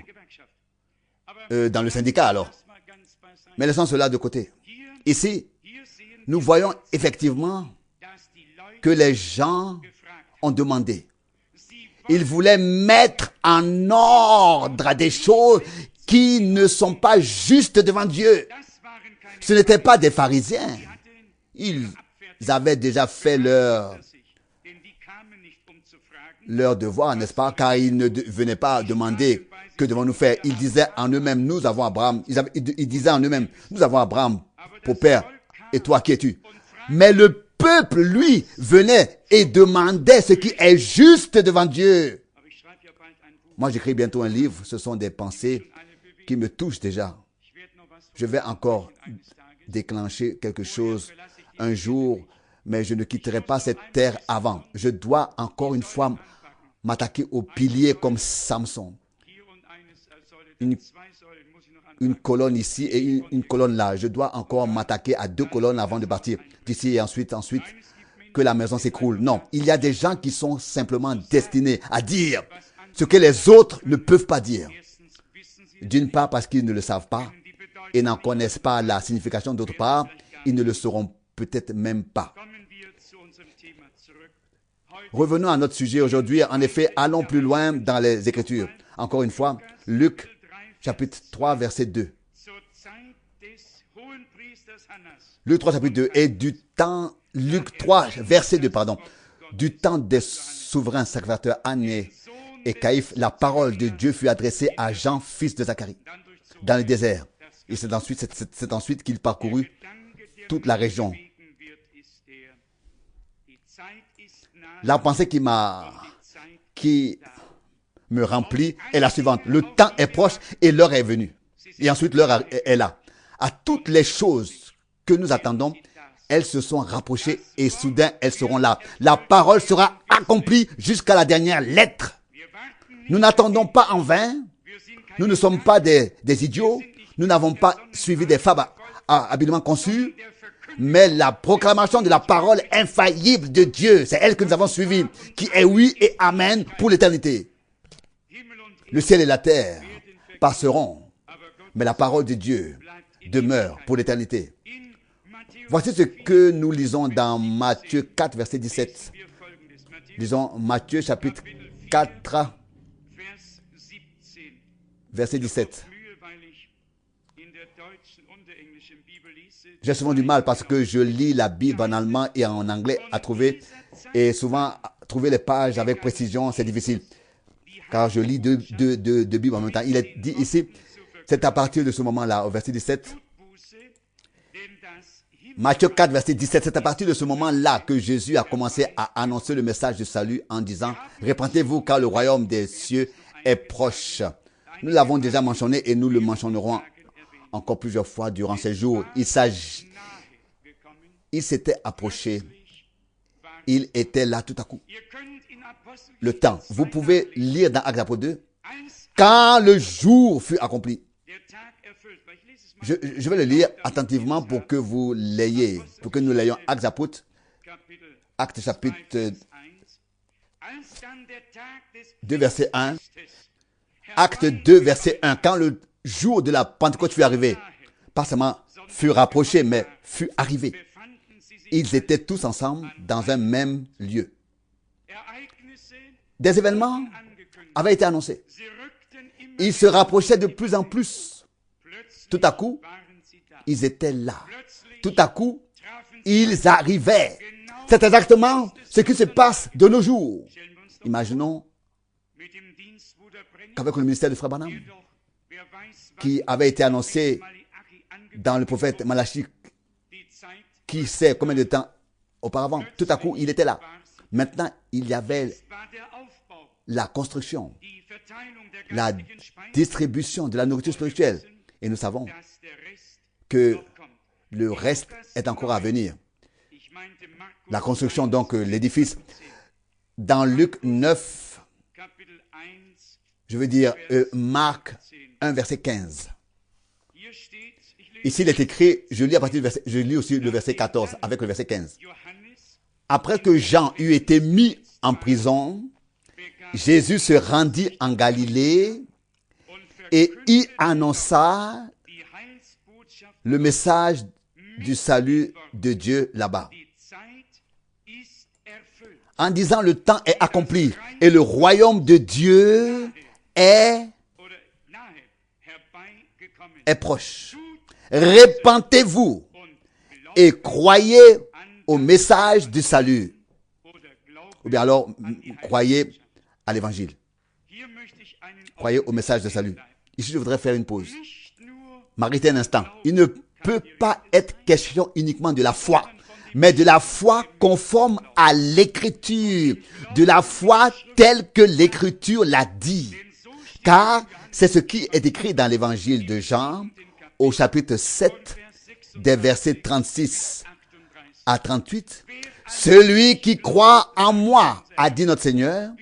dans le syndicat alors? Mais laissons cela de côté. Ici, nous voyons effectivement que les gens ont demandé. Ils voulaient mettre en ordre des choses qui ne sont pas justes devant Dieu. Ce n'étaient pas des pharisiens. Ils avaient déjà fait leur devoir, n'est-ce pas? Car ils ne venaient pas demander que devons-nous faire. Ils disaient en eux-mêmes, nous avons Abraham. Ils disaient en eux-mêmes, nous avons Abraham pour père. Et toi, qui es-tu? Mais le peuple, lui, venait et demandait ce qui est juste devant Dieu. Moi, j'écris bientôt un livre. Ce sont des pensées qui me touchent déjà. Je vais encore déclencher quelque chose un jour, mais je ne quitterai pas cette terre avant. Je dois encore une fois m'attaquer aux piliers comme Samson. Une colonne ici et une colonne là. Je dois encore m'attaquer à 2 colonnes avant de partir d'ici et ensuite que la maison s'écroule. Non, il y a des gens qui sont simplement destinés à dire ce que les autres ne peuvent pas dire. D'une part parce qu'ils ne le savent pas et n'en connaissent pas la signification. D'autre part, ils ne le sauront peut-être même pas. Revenons à notre sujet aujourd'hui. En effet, allons plus loin dans les Écritures. Encore une fois, Luc chapitre 3, verset 2. Luc 3, chapitre 2. Et Luc 3, verset 2, pardon. Du temps des souverains sacrificateurs Anne et Caïphe, la parole de Dieu fut adressée à Jean, fils de Zacharie, dans le désert. Et c'est ensuite qu'il parcourut toute la région. La pensée qui me remplit est la suivante. Le temps est proche et l'heure est venue. Et ensuite l'heure est là. À toutes les choses que nous attendons, elles se sont rapprochées et soudain elles seront là. La parole sera accomplie jusqu'à la dernière lettre. Nous n'attendons pas en vain. Nous ne sommes pas des idiots. Nous n'avons pas suivi des fables habilement conçues. Mais la proclamation de la parole infaillible de Dieu, c'est elle que nous avons suivie, qui est oui et amen pour l'éternité. Le ciel et la terre passeront, mais la parole de Dieu demeure pour l'éternité. Voici ce que nous lisons dans Matthieu 4, verset 17. Lisons Matthieu chapitre 4, verset 17. J'ai souvent du mal parce que je lis la Bible en allemand et en anglais à trouver. Et souvent, trouver les pages avec précision, c'est difficile. Car je lis deux Bibles en même temps. Il est dit ici, c'est à partir de ce moment-là, au verset 17. Matthieu 4, verset 17, c'est à partir de ce moment-là que Jésus a commencé à annoncer le message du salut en disant, repentez-vous car le royaume des cieux est proche. Nous l'avons déjà mentionné et nous le mentionnerons encore plusieurs fois durant ces jours. Il s'était approché. Il était là tout à coup. Le temps. Vous pouvez lire dans Actes 2. Quand le jour fut accompli. Je vais le lire attentivement pour que vous l'ayez, pour que nous l'ayons. Actes chapitre 2, verset 1. Acte 2, verset 1. Quand le jour de la Pentecôte fut arrivé, pas seulement fut rapproché, mais fut arrivé. Ils étaient tous ensemble dans un même lieu. Des événements avaient été annoncés. Ils se rapprochaient de plus en plus. Tout à coup, ils étaient là. Tout à coup, ils arrivaient. C'est exactement ce qui se passe de nos jours. Imaginons qu'avec le ministère de Frère Branham, qui avait été annoncé dans le prophète Malachi, qui sait combien de temps auparavant, tout à coup, il était là. Maintenant, il y avait la construction, la distribution de la nourriture spirituelle. Et nous savons que le reste est encore à venir. La construction, donc, l'édifice. Dans Luc 9, je veux dire, Marc 1, verset 15. Ici, il est écrit, je lis aussi le verset 14 avec le verset 15. Après que Jean eut été mis en prison, Jésus se rendit en Galilée et y annonça le message du salut de Dieu là-bas. En disant, le temps est accompli et le royaume de Dieu est proche. Repentez-vous et croyez au message du salut. Ou bien alors, croyez à l'évangile. Croyez au message du salut. Ici, je voudrais faire une pause. M'arrêtez un instant. Il ne peut pas être question uniquement de la foi, mais de la foi conforme à l'écriture, de la foi telle que l'écriture l'a dit. Car c'est ce qui est écrit dans l'évangile de Jean, au chapitre 7, des versets 36 à 38. Celui qui croit en moi, a dit notre Seigneur,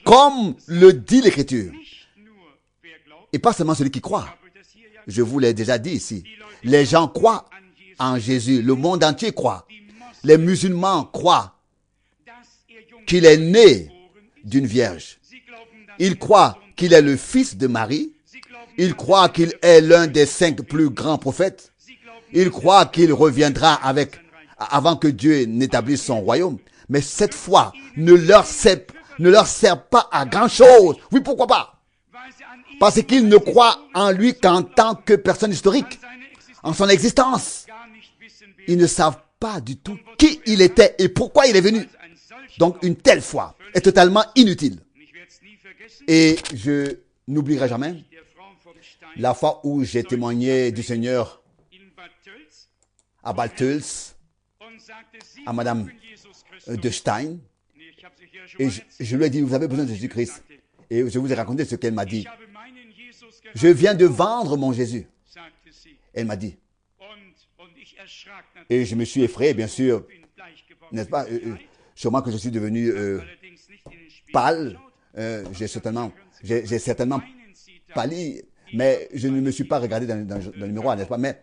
comme le dit l'écriture. Et pas seulement celui qui croit. Je vous l'ai déjà dit ici. Les gens croient en Jésus. Le monde entier croit. Les musulmans croient qu'il est né d'une vierge. Ils croient qu'il est le fils de Marie. Ils croient qu'il est l'un des 5 plus grands prophètes. Ils croient qu'il reviendra avant que Dieu n'établisse son royaume. Mais cette foi ne leur sert pas à grand chose. Oui, pourquoi pas? Parce qu'ils ne croient en lui qu'en tant que personne historique, en son existence. Ils ne savent pas du tout qui il était et pourquoi il est venu. Donc une telle foi est totalement inutile. Et je n'oublierai jamais la fois où j'ai témoigné du Seigneur à Baltels, à Madame de Stein, et je lui ai dit, vous avez besoin de Jésus-Christ. Et je vous ai raconté ce qu'elle m'a dit. Je viens de vendre mon Jésus. Elle m'a dit. Et je me suis effrayé, bien sûr, n'est-ce pas, sûrement que je suis devenu pâle. J'ai certainement pâli, mais je ne me suis pas regardé dans le miroir, n'est-ce pas? Mais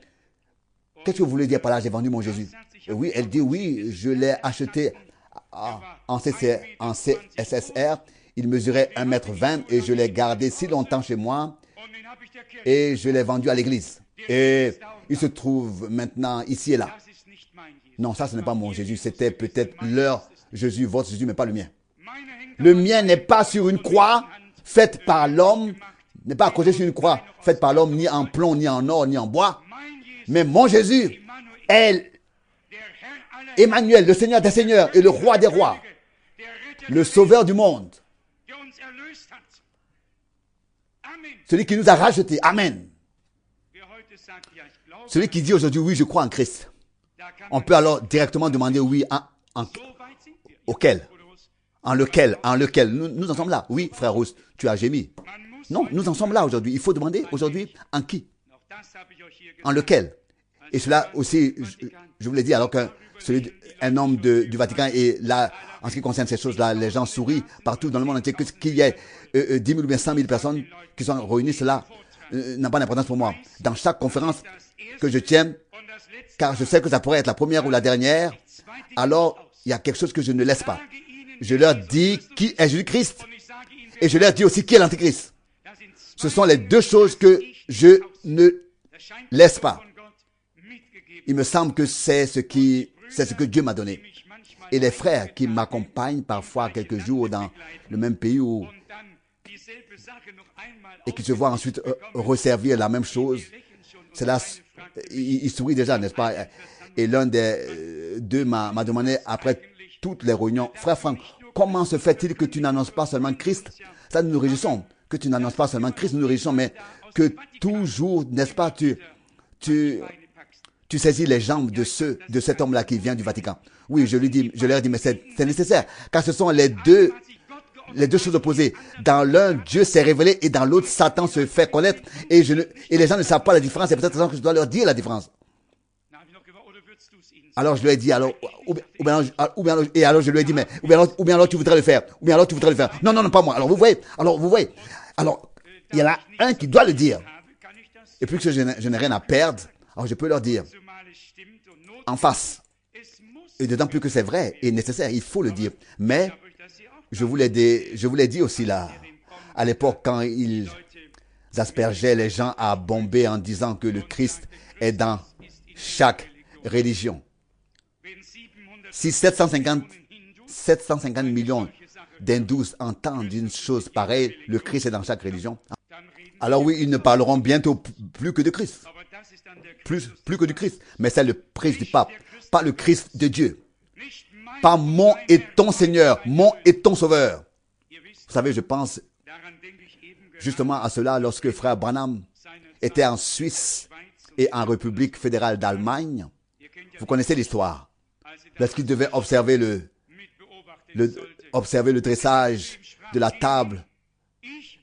qu'est-ce que vous voulez dire par là, j'ai vendu mon Jésus? Et oui, elle dit, oui, je l'ai acheté en CSSR. Il mesurait 1,20 m et je l'ai gardé si longtemps chez moi et je l'ai vendu à l'église. Et il se trouve maintenant ici et là. Non, ça ce n'est pas mon Jésus, c'était peut-être leur Jésus, votre Jésus, mais pas le mien. Le mien n'est pas sur une croix faite par l'homme, n'est pas accroché sur une croix faite par l'homme, ni en plomb, ni en or, ni en bois. Mais mon Jésus est Emmanuel, le Seigneur des Seigneurs et le Roi des Rois. le Sauveur du monde, celui qui nous a rachetés. Amen. Celui qui dit aujourd'hui, oui, je crois en Christ. On peut alors directement demander, oui, auquel? En lequel? Nous en sommes là. Oui, frère Rousse, tu as gémi. Non, nous en sommes là aujourd'hui. Il faut demander aujourd'hui, en qui? En lequel? Et cela aussi, je vous l'ai dit, alors qu'un homme du Vatican est là, en ce qui concerne ces choses-là, les gens sourient partout dans le monde entier, qu'il y ait 10 000 ou bien 100 000 personnes qui sont réunies, cela n'a pas d'importance pour moi. Dans chaque conférence que je tiens, car je sais que ça pourrait être la première ou la dernière, alors il y a quelque chose que je ne laisse pas. Je leur dis qui est Jésus-Christ et je leur dis aussi qui est l'Antéchrist. Ce sont les deux choses que je ne laisse pas. Il me semble que c'est ce que Dieu m'a donné. Et les frères qui m'accompagnent parfois quelques jours dans le même pays et qui se voient ensuite resservir la même chose, cela, il sourit déjà, n'est-ce pas? Et l'un des deux m'a demandé après toutes les réunions, frère Franck, comment se fait-il que tu n'annonces pas seulement Christ? Ça, nous nous réjouissons. Que tu n'annonces pas seulement Christ, nous nous réjouissons, mais que toujours, n'est-ce pas, tu saisis les jambes de cet homme-là qui vient du Vatican. Oui, je leur ai dit, mais c'est nécessaire, car ce sont les deux choses opposées. Dans l'un, Dieu s'est révélé et dans l'autre, Satan se fait connaître et les gens ne savent pas la différence. C'est peut-être que je dois leur dire la différence. Alors je lui ai dit, ou bien alors je lui ai dit, mais ou bien alors tu voudrais le faire, Non, non, non, pas moi. Alors vous voyez, alors il y en a un qui doit le dire. Et plus que je n'ai rien à perdre, alors je peux leur dire en face. Et d'autant plus que c'est vrai et nécessaire, il faut le dire. Mais je vous l'ai dit aussi là, à l'époque quand ils aspergeaient les gens à bomber en disant que le Christ est dans chaque religion. Si 750 millions d'hindous entendent une chose pareille, le Christ est dans chaque religion, alors oui, ils ne parleront bientôt plus que de Christ. Plus que du Christ. Mais c'est le Christ du pape, pas le Christ de Dieu. Pas mon et ton Seigneur, mon et ton Sauveur. Vous savez, je pense justement à cela lorsque frère Branham était en Suisse et en République fédérale d'Allemagne. Vous connaissez l'histoire. Lorsqu'il devait observer le dressage de la table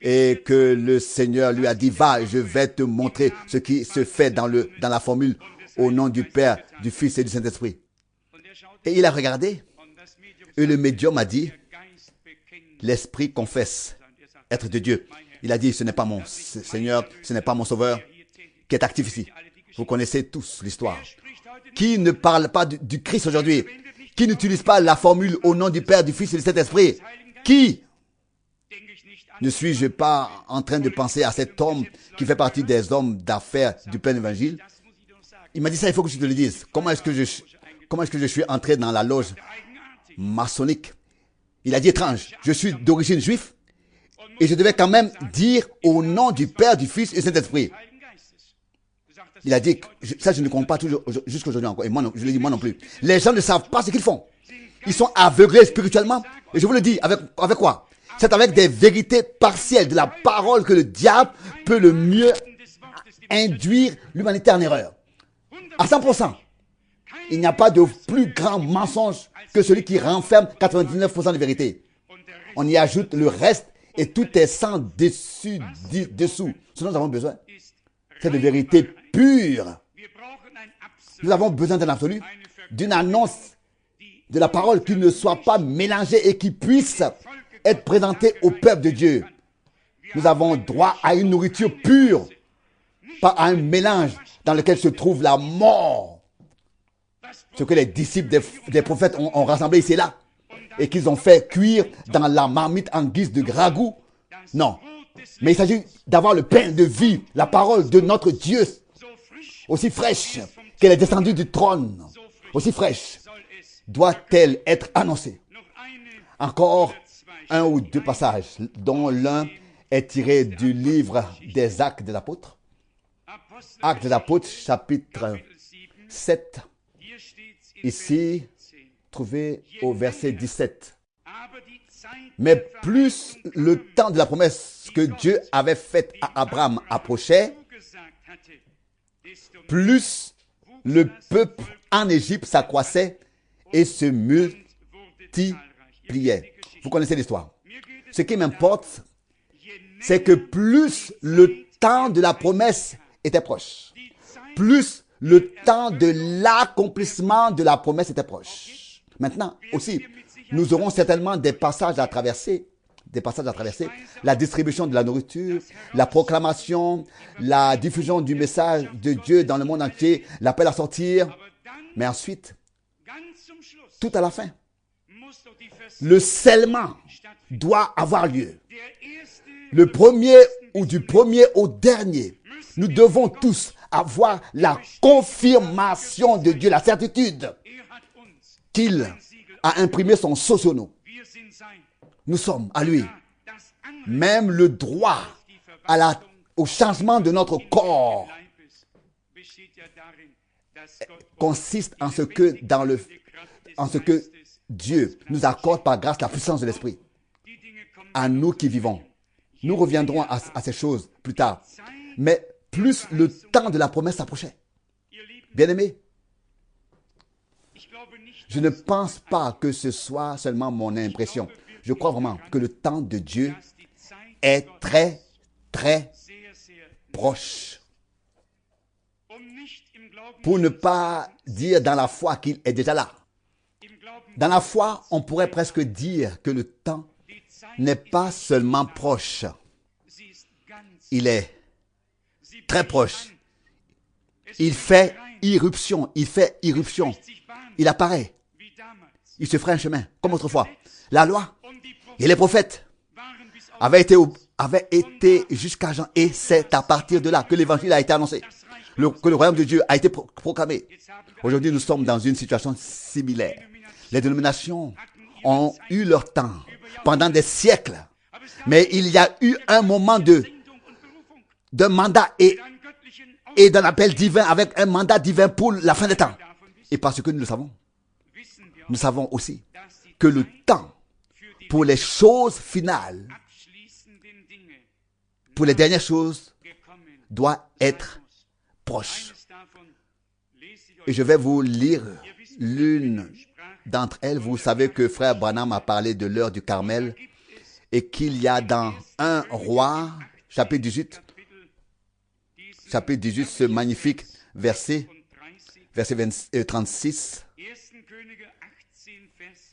et que le Seigneur lui a dit, va, je vais te montrer ce qui se fait dans la formule au nom du Père, du Fils et du Saint-Esprit. Et il a regardé et le médium a dit, l'Esprit confesse être de Dieu. Il a dit, ce n'est pas mon Seigneur, ce n'est pas mon Sauveur qui est actif ici. Vous connaissez tous l'histoire. Qui ne parle pas du Christ aujourd'hui? Qui n'utilise pas la formule au nom du Père, du Fils et du Saint-Esprit? Qui? Ne suis-je pas en train de penser à cet homme qui fait partie des hommes d'affaires du plein évangile? Il m'a dit ça, il faut que je te le dise. Comment est-ce que je suis entré dans la loge maçonnique? Il a dit étrange. Je suis d'origine juive et je devais quand même dire au nom du Père, du Fils et du Saint-Esprit. Il a dit, ça je ne comprends pas toujours jusqu'aujourd'hui encore. Et moi, je le dis moi non plus. Les gens ne savent pas ce qu'ils font. Ils sont aveuglés spirituellement. Et je vous le dis, avec quoi? C'est avec des vérités partielles de la parole que le diable peut le mieux induire l'humanité en erreur. À 100%. Il n'y a pas de plus grand mensonge que celui qui renferme 99% de vérité. On y ajoute le reste et tout est sans dessous. Ce dont nous avons besoin, c'est de vérité pure. Nous avons besoin d'un absolu, d'une annonce de la parole qui ne soit pas mélangée et qui puisse être présentée au peuple de Dieu. Nous avons droit à une nourriture pure, pas à un mélange dans lequel se trouve la mort. Ce que les disciples des prophètes ont rassemblé ici et là et qu'ils ont fait cuire dans la marmite en guise de ragoût. Non. Mais il s'agit d'avoir le pain de vie, la parole de notre Dieu, aussi fraîche qu'elle est descendue du trône, aussi fraîche, doit-elle être annoncée. Encore un ou deux passages, dont l'un est tiré du livre des Actes des Apôtres. Actes des Apôtres, chapitre 7. Ici, trouvé au verset 17. Mais plus le temps de la promesse que Dieu avait faite à Abraham approchait, plus le peuple en Égypte s'accroissait et se multipliait. Vous connaissez l'histoire. Ce qui m'importe, c'est que plus le temps de la promesse était proche, plus le temps de l'accomplissement de la promesse était proche. Maintenant aussi, nous aurons certainement des passages à traverser, la distribution de la nourriture, la proclamation, la diffusion du message de Dieu dans le monde entier, l'appel à sortir. Mais ensuite, tout à la fin, le scellement doit avoir lieu. Le premier ou du premier au dernier, nous devons tous avoir la confirmation de Dieu, la certitude qu'il a imprimé son sceau sur nous. Nous sommes à lui. Même le droit au changement de notre corps consiste en ce que Dieu nous accorde par grâce la puissance de l'Esprit. À nous qui vivons. Nous reviendrons à ces choses plus tard. Mais plus le temps de la promesse s'approchait. Bien-aimés, je ne pense pas que ce soit seulement mon impression. Je crois vraiment que le temps de Dieu est très, très proche. Pour ne pas dire dans la foi qu'il est déjà là. Dans la foi, on pourrait presque dire que le temps n'est pas seulement proche. Il est très proche. Il fait irruption. Il apparaît. Il se ferait un chemin, comme autrefois. La loi et les prophètes avaient été jusqu'à Jean. Et c'est à partir de là que l'évangile a été annoncé. Que le royaume de Dieu a été proclamé. Aujourd'hui, nous sommes dans une situation similaire. Les dénominations ont eu leur temps pendant des siècles. Mais il y a eu un moment d'un mandat et d'un appel divin avec un mandat divin pour la fin des temps. Et parce que nous le savons, nous savons aussi que le temps pour les choses finales, pour les dernières choses, doit être proche. Et je vais vous lire l'une d'entre elles. Vous savez que frère Branham a parlé de l'heure du Carmel et qu'il y a dans 1 Roi, chapitre 18, ce magnifique verset 36.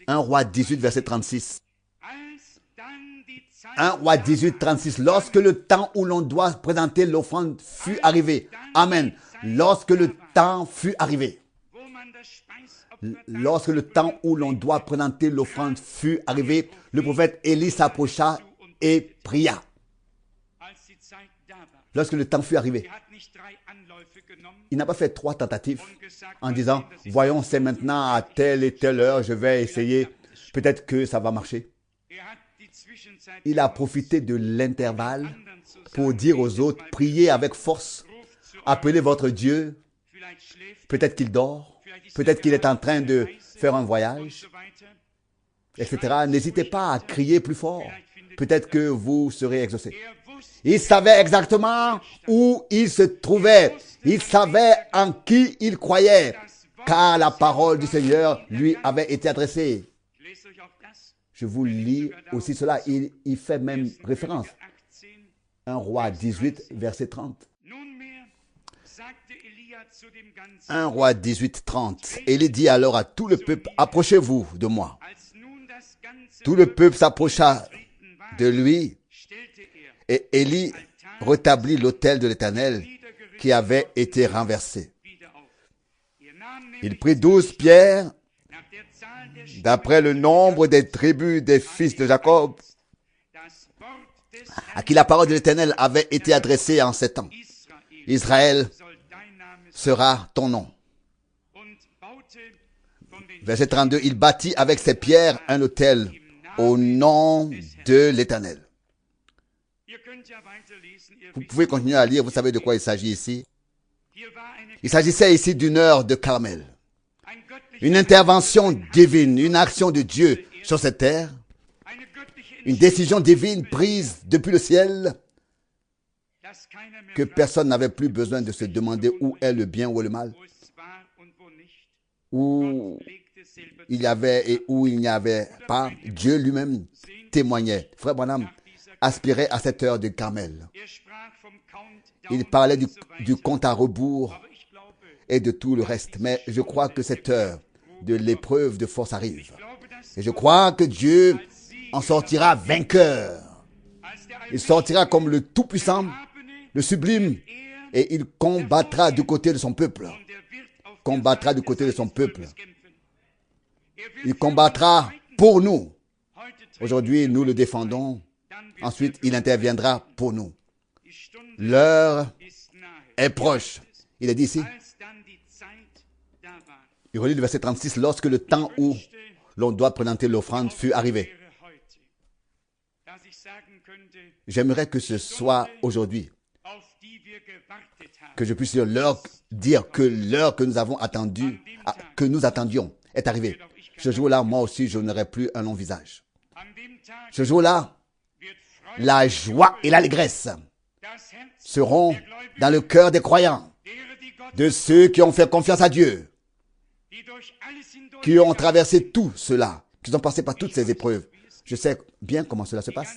1 Roi 18, verset 36. 1 Roi 18, 36. Lorsque le temps où l'on doit présenter l'offrande fut arrivé. Amen. Lorsque le temps fut arrivé. Lorsque le temps où l'on doit présenter l'offrande fut arrivé, le prophète Élie s'approcha et pria. Lorsque le temps fut arrivé, il n'a pas fait 3 tentatives en disant « Voyons, c'est maintenant à telle et telle heure, je vais essayer, peut-être que ça va marcher. » Il a profité de l'intervalle pour dire aux autres « Priez avec force, appelez votre Dieu, peut-être qu'il dort, peut-être qu'il est en train de faire un voyage, etc. » N'hésitez pas à crier plus fort, peut-être que vous serez exaucés. Il savait exactement où il se trouvait. Il savait en qui il croyait, car la parole du Seigneur lui avait été adressée. Je vous lis aussi cela. Il fait même référence. 1 Roi 18, verset 30. 1 Roi 18, 30. Élie dit alors à tout le peuple, approchez-vous de moi. Tout le peuple s'approcha de lui. Et Élie rétablit l'autel de l'Éternel qui avait été renversé. Il prit 12 pierres, d'après le nombre des tribus des fils de Jacob, à qui la parole de l'Éternel avait été adressée en ces temps. Israël sera ton nom. Verset 32, il bâtit avec ses pierres un autel au nom de l'Éternel. Vous pouvez continuer à lire, vous savez de quoi il s'agit ici. Il s'agissait ici d'une heure de Carmel. Une intervention divine, une action de Dieu sur cette terre. une décision divine prise depuis le ciel, que personne n'avait plus besoin de se demander où est le bien, où est le mal, où il y avait et où il n'y avait pas. Dieu lui-même témoignait. Frère Branham aspirait à cette heure de Carmel. Il parlait du compte à rebours et de tout le reste. Mais je crois que cette heure de l'épreuve de force arrive. Et je crois que Dieu en sortira vainqueur. Il sortira comme le Tout-Puissant, le Sublime, et il combattra du côté de son peuple. Combattra du côté de son peuple. Il combattra pour nous. Aujourd'hui, nous le défendons. Ensuite, il interviendra pour nous. L'heure est proche. Il est dit ici. Il relit le verset 36. Lorsque le temps où l'on doit présenter l'offrande fut arrivé. J'aimerais que ce soit aujourd'hui, que je puisse dire que l'heure que nous avons attendue, que nous attendions, est arrivée. Ce jour-là, moi aussi, je n'aurai plus un long visage. Ce jour-là, la joie et l'allégresse seront dans le cœur des croyants, de ceux qui ont fait confiance à Dieu, qui ont traversé tout cela, qui ont passé par toutes ces épreuves. Je sais bien comment cela se passe.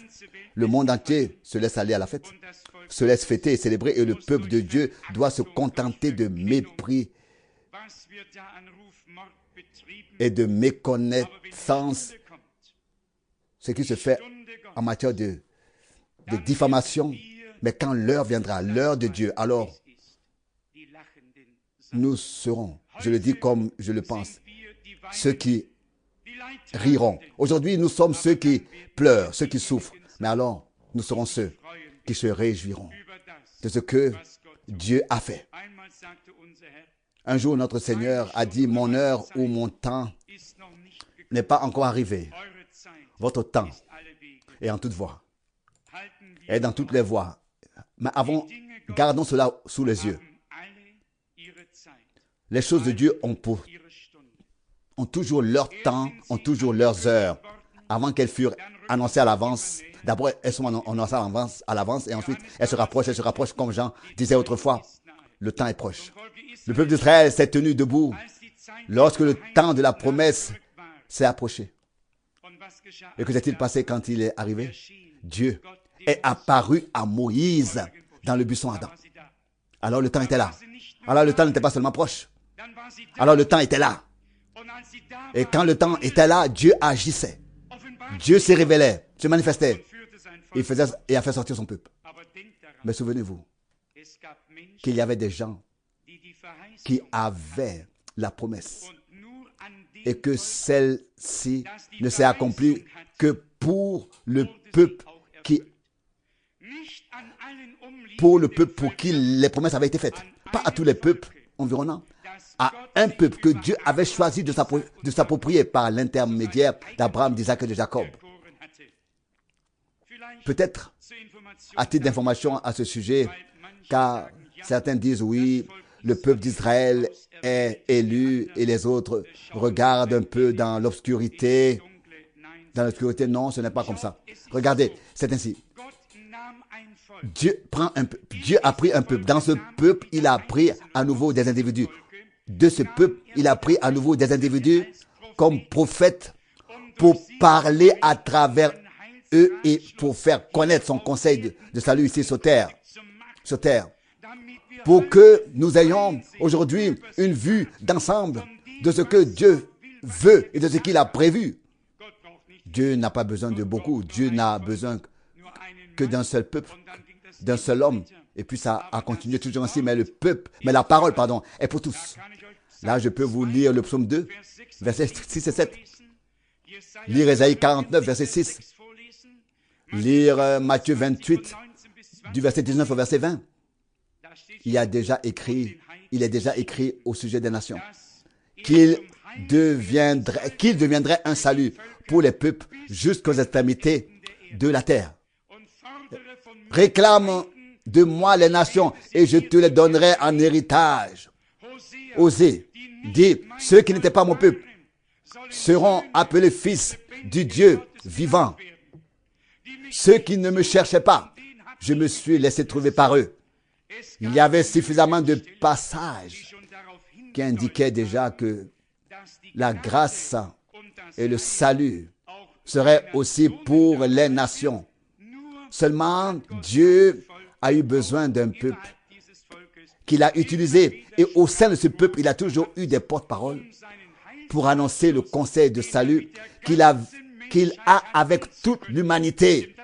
Le monde entier se laisse aller à la fête, se laisse fêter et célébrer, et le peuple de Dieu doit se contenter de mépris et de méconnaissance. Ce qui se fait en matière de diffamation. Mais quand l'heure viendra, l'heure de Dieu, alors nous serons, je le dis comme je le pense, ceux qui riront. Aujourd'hui, nous sommes ceux qui pleurent, ceux qui souffrent. Mais alors, nous serons ceux qui se réjouiront de ce que Dieu a fait. Un jour, notre Seigneur a dit, mon heure ou mon temps n'est pas encore arrivé. Votre temps est en toute voie, est dans toutes les voies. Mais avant, gardons cela sous les yeux. Les choses de Dieu ont toujours leur temps, ont toujours leurs heures, avant qu'elles furent annoncées à l'avance. D'abord, elles sont annoncées à l'avance et ensuite, elles se rapprochent comme Jean disait autrefois. Le temps est proche. Le peuple d'Israël s'est tenu debout lorsque le temps de la promesse s'est approché. Et que s'est-il passé quand il est arrivé? Dieu est apparu à Moïse dans le buisson ardent. Alors le temps était là. Alors le temps n'était pas seulement proche. Alors le temps était là. Et quand le temps était là, Dieu agissait. Dieu se révélait, se manifestait. Il faisait et a fait sortir son peuple. Mais souvenez-vous qu'il y avait des gens qui avaient la promesse et que celle-ci ne s'est accomplie que pour le peuple pour qui les promesses avaient été faites. Pas à tous les peuples environnants, à un peuple que Dieu avait choisi de s'approprier par l'intermédiaire d'Abraham, d'Isaac et de Jacob. Peut-être, à titre d'information à ce sujet, car certains disent oui, le peuple d'Israël est élu et les autres regardent un peu dans l'obscurité. Dans l'obscurité, non, ce n'est pas comme ça. Regardez, c'est ainsi. Dieu a pris un peuple. Dans ce peuple, il a pris à nouveau des individus. De ce peuple, il a pris à nouveau des individus comme prophètes pour parler à travers eux et pour faire connaître son conseil de salut ici sur terre. Pour que nous ayons aujourd'hui une vue d'ensemble de ce que Dieu veut et de ce qu'il a prévu. Dieu n'a pas besoin de beaucoup. Dieu n'a besoin que d'un seul peuple, d'un seul homme. Et puis ça a continué toujours ainsi, mais la parole, est pour tous. Là, je peux vous lire le psaume 2, versets 6 et 7. Lire Ésaïe 49, verset 6. Lire Matthieu 28, du verset 19 au verset 20. Il est déjà écrit au sujet des nations qu'il deviendrait un salut pour les peuples jusqu'aux extrémités de la terre. Réclame de moi les nations et je te les donnerai en héritage. Osée dit, ceux qui n'étaient pas mon peuple seront appelés fils du Dieu vivant. Ceux qui ne me cherchaient pas, je me suis laissé trouver par eux. Il y avait suffisamment de passages qui indiquaient déjà que la grâce et le salut seraient aussi pour les nations. Seulement, Dieu a eu besoin d'un peuple qu'il a utilisé. Et au sein de ce peuple, il a toujours eu des porte-paroles pour annoncer le conseil de salut qu'il a avec toute l'humanité.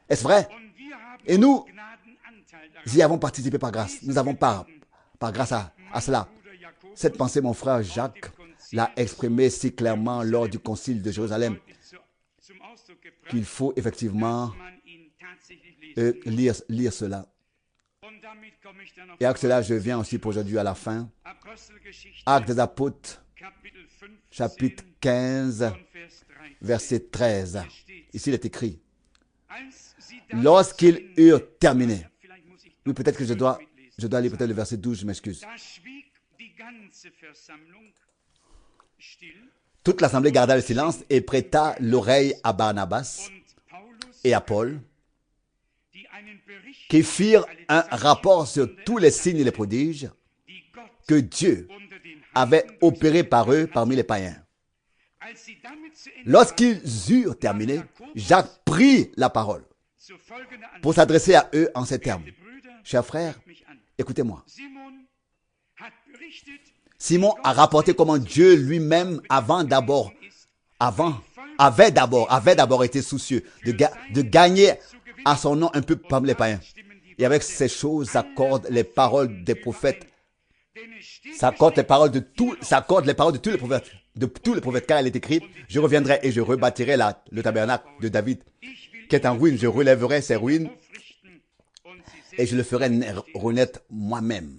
Est-ce vrai? Et nous y avons participé par grâce. Nous avons par grâce à cela. Cette pensée, mon frère Jacques l'a exprimée si clairement lors du concile de Jérusalem qu'il faut effectivement lire cela. Et avec cela, je viens aussi pour aujourd'hui à la fin. Actes des Apôtres, chapitre 15, verset 13. Ici, il est écrit. Lorsqu'ils eurent terminé. Oui, peut-être que je dois lire peut-être le verset 12, je m'excuse. Toute l'assemblée garda le silence et prêta l'oreille à Barnabas et à Paul, qui firent un rapport sur tous les signes et les prodiges que Dieu avait opérés par eux parmi les païens. Lorsqu'ils eurent terminé, Jacques prit la parole pour s'adresser à eux en ces termes. Chers frères, écoutez-moi. Simon a rapporté comment Dieu lui-même avait d'abord été soucieux de gagner à son nom un peu parmi les païens. Et avec ces choses s'accordent les paroles des prophètes. S'accordent les paroles de tous les prophètes, car il est écrit, je reviendrai et je rebâtirai le tabernacle de David, qui est en ruine. Je relèverai ses ruines et je le ferai renaître moi-même.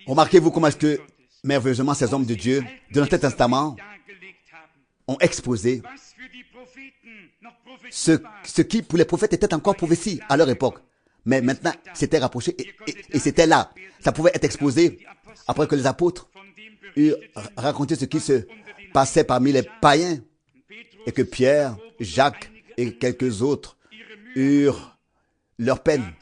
Remarquez-vous comment est-ce que merveilleusement ces hommes de Dieu de l'Ancien Testament ont exposé ce qui pour les prophètes était encore prophétie à leur époque. Mais maintenant, c'était rapproché et c'était là. Ça pouvait être exposé après que les apôtres eurent raconté ce qui se passait parmi les païens et que Pierre, Jacques et quelques autres eurent leur peine.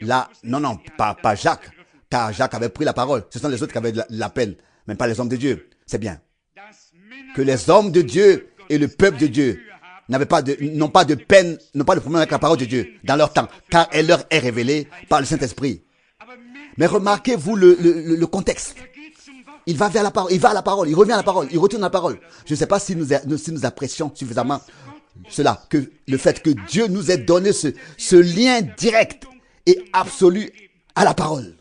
Là, non, pas Jacques, car Jacques avait pris la parole. Ce sont les autres qui avaient la peine, même pas les hommes de Dieu. C'est bien que les hommes de Dieu et le peuple de Dieu n'ont pas de peine, n'ont pas de problème avec la parole de Dieu dans leur temps, car elle leur est révélée par le Saint-Esprit. Mais remarquez-vous le contexte. Il va vers la parole, il va à la parole, il revient à la parole, il retourne à la parole. Je ne sais pas si nous apprécions suffisamment cela, que le fait que Dieu nous ait donné ce lien direct et absolu à la parole.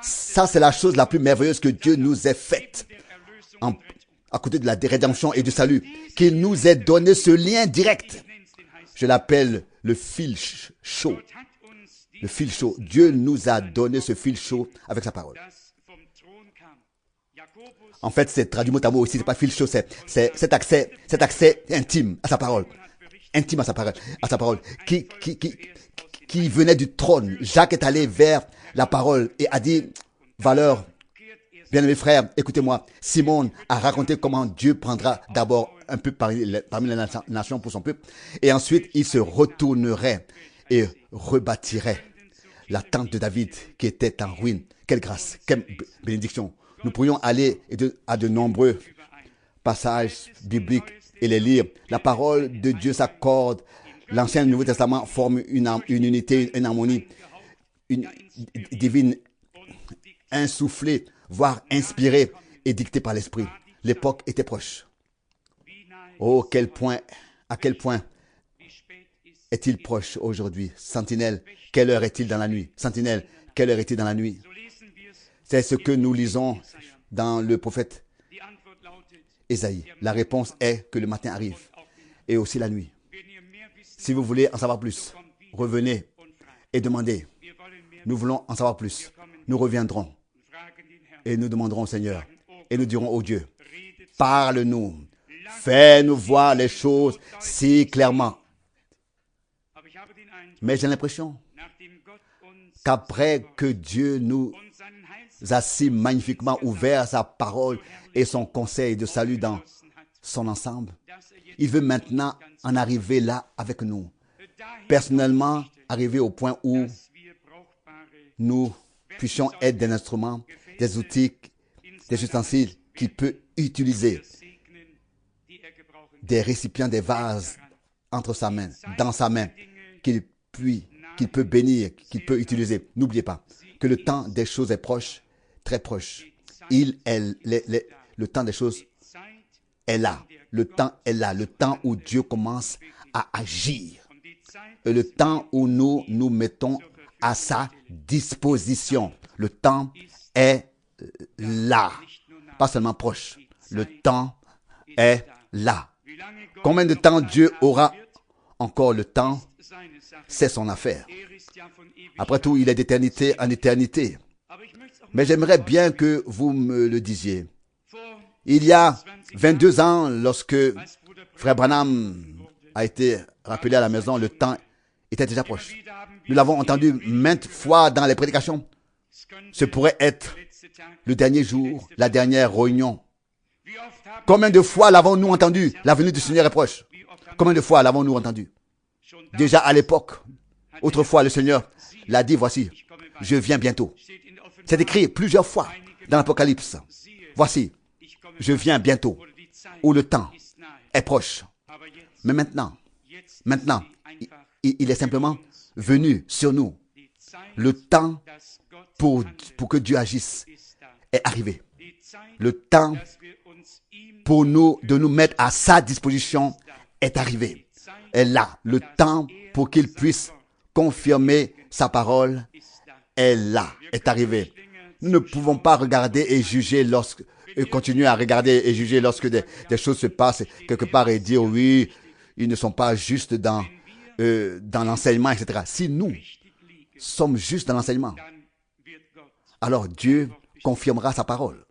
Ça, c'est la chose la plus merveilleuse que Dieu nous ait faite. À côté de la rédemption et du salut, qu'il nous ait donné ce lien direct. Je l'appelle le fil chaud. Le fil chaud. Dieu nous a donné ce fil chaud avec sa parole. En fait, c'est traduit mot à mot aussi, c'est pas fil chaud, c'est cet accès intime à sa parole. Intime à sa parole. Qui venait du trône. Jacques est allé vers la parole et a dit, valeur, bien-aimés frères, écoutez-moi, Simon a raconté comment Dieu prendra d'abord un peu parmi les nations pour son peuple, et ensuite il se retournerait et rebâtirait la tente de David qui était en ruine. Quelle grâce, quelle bénédiction. Nous pourrions aller à de nombreux passages bibliques et les lire. La parole de Dieu s'accorde. L'Ancien et le Nouveau Testament forment une unité, une harmonie, une divine insufflée, voire inspirée et dictée par l'Esprit. L'époque était proche. Oh, à quel point est-il proche aujourd'hui? Sentinelle, quelle heure est-il dans la nuit? Sentinelle, quelle heure est-il dans la nuit? C'est ce que nous lisons dans le prophète Ésaïe. La réponse est que le matin arrive et aussi la nuit. Si vous voulez en savoir plus, revenez et demandez. Nous voulons en savoir plus. Nous reviendrons et nous demanderons au Seigneur et nous dirons au Dieu, parle-nous, fais-nous voir les choses si clairement. Mais j'ai l'impression qu'après que Dieu nous a si magnifiquement ouvert sa parole et son conseil de salut dans son ensemble, Il veut maintenant en arriver là avec nous. Personnellement, arriver au point où nous puissions être des instruments, des outils, des ustensiles qu'il peut utiliser, des récipients, des vases entre sa main, dans sa main, qu'il peut bénir, qu'il peut utiliser. N'oubliez pas que le temps des choses est proche, très proche. Le temps des choses est là. Le temps est là. Le temps où Dieu commence à agir. Et le temps où nous nous mettons à sa disposition. Le temps est là. Pas seulement proche. Le temps est là. Combien de temps Dieu aura encore le temps? C'est son affaire. Après tout, il est d'éternité en éternité. Mais j'aimerais bien que vous me le disiez. Il y a 22 ans, lorsque Frère Branham a été rappelé à la maison, le temps était déjà proche. Nous l'avons entendu maintes fois dans les prédications. Ce pourrait être le dernier jour, la dernière réunion. Combien de fois l'avons-nous entendu? La venue du Seigneur est proche. Combien de fois l'avons-nous entendu? Déjà à l'époque, autrefois le Seigneur l'a dit, voici, je viens bientôt. C'est écrit plusieurs fois dans l'Apocalypse. Voici, je viens bientôt, où le temps est proche. Mais maintenant, il est simplement venu sur nous. Le temps pour que Dieu agisse est arrivé. Le temps pour nous de nous mettre à sa disposition est arrivé. Est là. Le temps pour qu'il puisse confirmer sa parole est là, est arrivé. Nous ne pouvons pas regarder et juger et continuer à regarder et juger lorsque des choses se passent quelque part et dire oui, ils ne sont pas justes dans l'enseignement, etc. Si nous sommes justes dans l'enseignement, alors Dieu confirmera sa parole.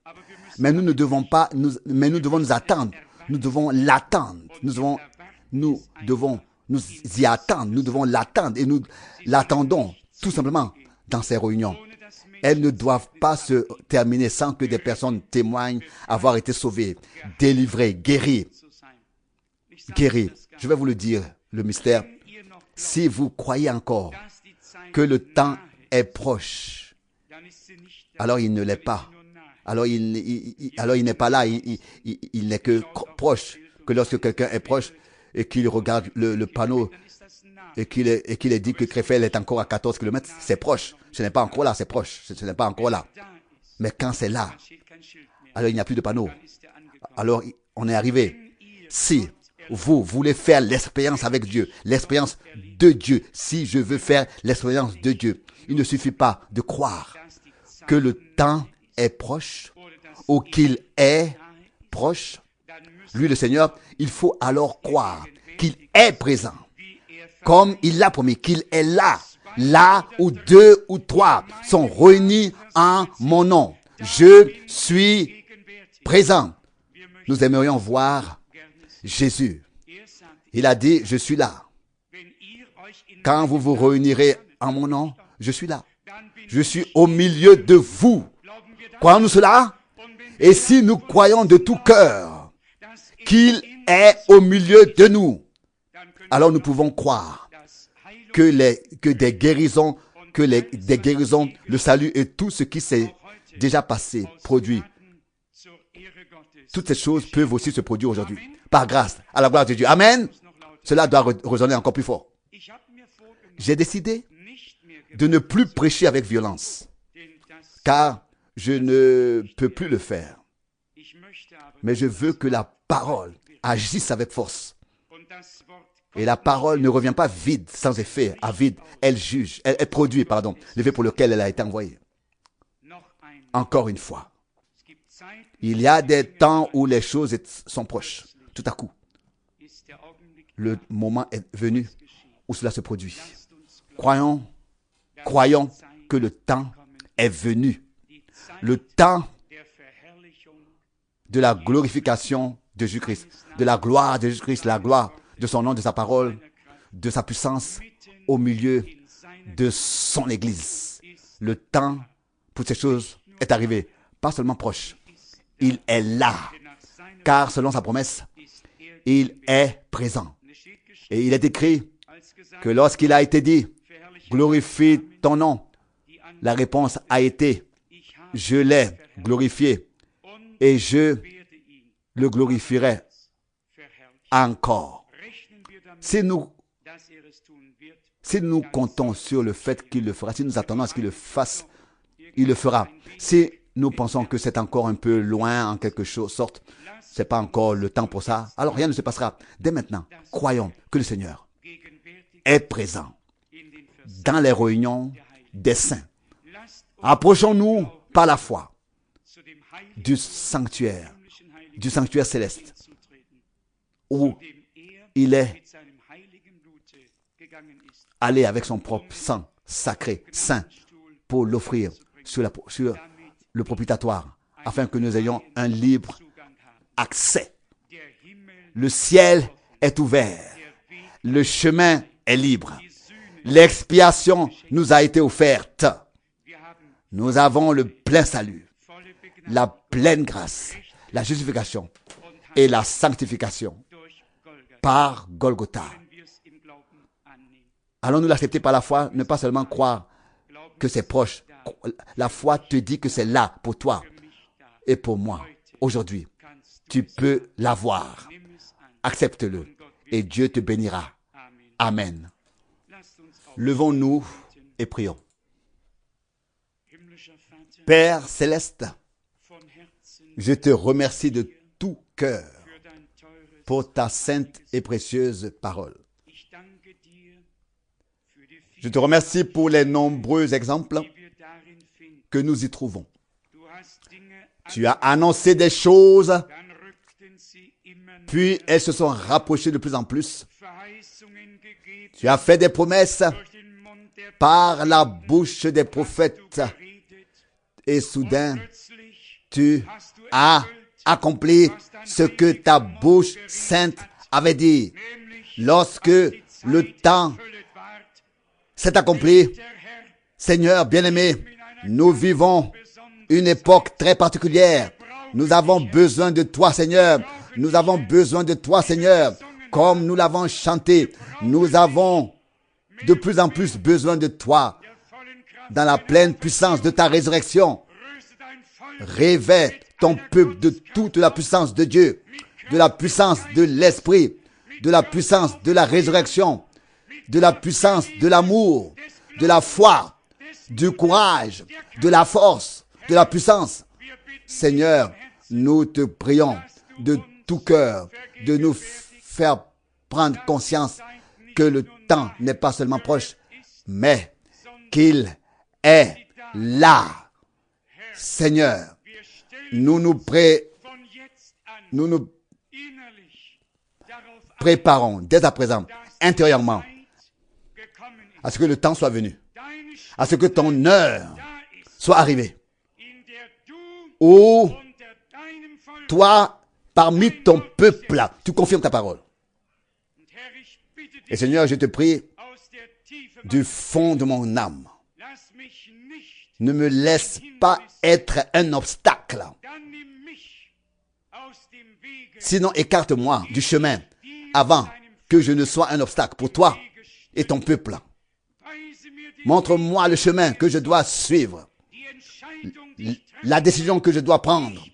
Mais nous ne devons pas, nous devons nous attendre. Nous devons l'attendre. Nous devons nous y attendre. Nous devons l'attendre et nous l'attendons tout simplement dans ces réunions. Elles ne doivent pas se terminer sans que des personnes témoignent avoir été sauvées, délivrées, guéries. Guéries. Je vais vous le dire, le mystère. Si vous croyez encore que le temps est proche, alors il ne l'est pas. Alors il n'est pas là. Il n'est que proche. Que lorsque quelqu'un est proche et qu'il regarde le panneau et qu'il est dit que Krefeld est encore à 14 km, c'est proche. Ce n'est pas encore là, c'est proche. Ce n'est pas encore là. Mais quand c'est là, alors il n'y a plus de panneau. Alors on est arrivé. Si vous voulez faire l'expérience avec Dieu, l'expérience de Dieu, si je veux faire l'expérience de Dieu, il ne suffit pas de croire que le temps est proche ou qu'il est proche. Lui, le Seigneur, il faut alors croire qu'il est présent, comme il l'a promis, qu'il est là, là où 2 ou 3 sont réunis en mon nom. Je suis présent. Nous aimerions voir Jésus. Il a dit, je suis là. Quand vous vous réunirez en mon nom, je suis là. Je suis au milieu de vous. Croyons-nous cela? Et si nous croyons de tout cœur qu'il est au milieu de nous, alors nous pouvons croire que des guérisons, le salut et tout ce qui s'est déjà passé, produit, toutes ces choses peuvent aussi se produire aujourd'hui. Par grâce, à la gloire de Dieu. Amen. Cela doit résonner encore plus fort. J'ai décidé de ne plus prêcher avec violence, car je ne peux plus le faire. Mais je veux que la parole agisse avec force. Et la parole ne revient pas vide, sans effet, à vide. Elle juge, elle produit, l'effet pour lequel elle a été envoyée. Encore une fois. Il y a des temps où les choses sont proches. Tout à coup, le moment est venu où cela se produit. Croyons que le temps est venu. Le temps de la glorification de Jésus-Christ, de la gloire de Jésus-Christ, la gloire de son nom, de sa parole, de sa puissance au milieu de son Église. Le temps pour ces choses est arrivé, pas seulement proche. Il est là, car selon sa promesse, il est présent. Et il est écrit que lorsqu'il a été dit, glorifie ton nom, la réponse a été, je l'ai glorifié et je le glorifierai encore. Si nous comptons sur le fait qu'il le fera, si nous attendons à ce qu'il le fasse, il le fera. Si nous pensons que c'est encore un peu loin en quelque sorte, c'est pas encore le temps pour ça, alors rien ne se passera. Dès maintenant, croyons que le Seigneur est présent dans les réunions des saints. Approchons-nous par la foi du sanctuaire céleste, où il est allé avec son propre sang sacré, saint, pour l'offrir sur le propitiatoire, afin que nous ayons un libre accès. Le ciel est ouvert, le chemin est libre, l'expiation nous a été offerte. Nous avons le plein salut, la pleine grâce, la justification et la sanctification par Golgotha. Allons-nous l'accepter par la foi, ne pas seulement croire que c'est proche. La foi te dit que c'est là pour toi et pour moi. Aujourd'hui, tu peux l'avoir. Accepte-le et Dieu te bénira. Amen. Levons-nous et prions. Père céleste, je te remercie de tout cœur pour ta sainte et précieuse parole. Je te remercie pour les nombreux exemples que nous y trouvons. Tu as annoncé des choses, puis elles se sont rapprochées de plus en plus. Tu as fait des promesses par la bouche des prophètes. Et soudain, tu as accompli ce que ta bouche sainte avait dit. Lorsque le temps s'est accompli, Seigneur bien-aimé, nous vivons une époque très particulière. Nous avons besoin de toi, Seigneur. Nous avons besoin de toi, Seigneur. Comme nous l'avons chanté, nous avons de plus en plus besoin de toi. Dans la pleine puissance de ta résurrection, réveille ton peuple de toute la puissance de Dieu, de la puissance de l'Esprit, de la puissance de la résurrection, de la puissance de l'amour, de la foi, du courage, de la force, de la puissance. Seigneur, nous te prions de tout cœur de nous faire prendre conscience que le temps n'est pas seulement proche, mais qu'il est là. Seigneur, nous nous préparons dès à présent, intérieurement, à ce que le temps soit venu, à ce que ton heure soit arrivée, où toi, parmi ton peuple, tu confirmes ta parole. Et Seigneur, je te prie du fond de mon âme, ne me laisse pas être un obstacle. Sinon, écarte-moi du chemin avant que je ne sois un obstacle pour toi et ton peuple. Montre-moi le chemin que je dois suivre, la décision que je dois prendre.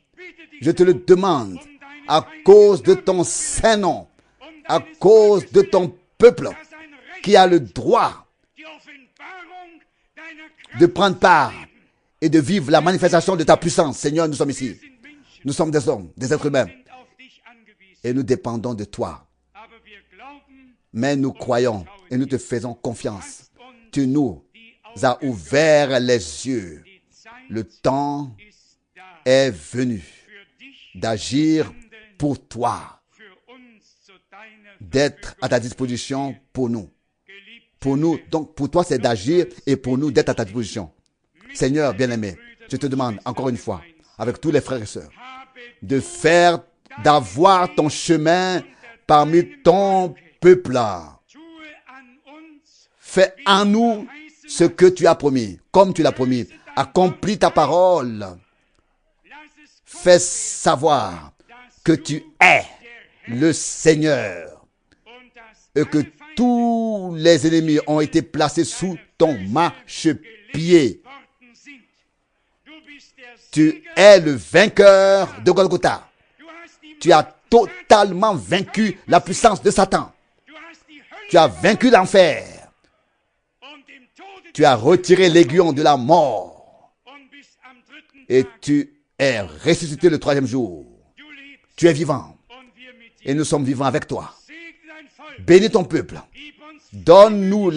Je te le demande à cause de ton saint nom, à cause de ton peuple qui a le droit de prendre part et de vivre la manifestation de ta puissance. Seigneur, nous sommes ici. Nous sommes des hommes, des êtres humains. Et nous dépendons de toi. Mais nous croyons et nous te faisons confiance. Tu nous as ouvert les yeux. Le temps est venu d'agir pour toi, d'être à ta disposition pour nous. Pour nous, donc pour toi c'est d'agir et pour nous d'être à ta disposition. Seigneur bien-aimé, je te demande encore une fois, avec tous les frères et sœurs, d'avoir ton chemin parmi ton peuple. Fais en nous ce que tu as promis, comme tu l'as promis. Accomplis ta parole. Fais savoir que tu es le Seigneur et que tous les ennemis ont été placés sous ton marchepied. Tu es le vainqueur de Golgotha. Tu as totalement vaincu la puissance de Satan. Tu as vaincu l'enfer. Tu as retiré l'aiguillon de la mort. Et tu es ressuscité le troisième jour. Tu es vivant. Et nous sommes vivants avec toi. Bénis ton peuple. Donne-nous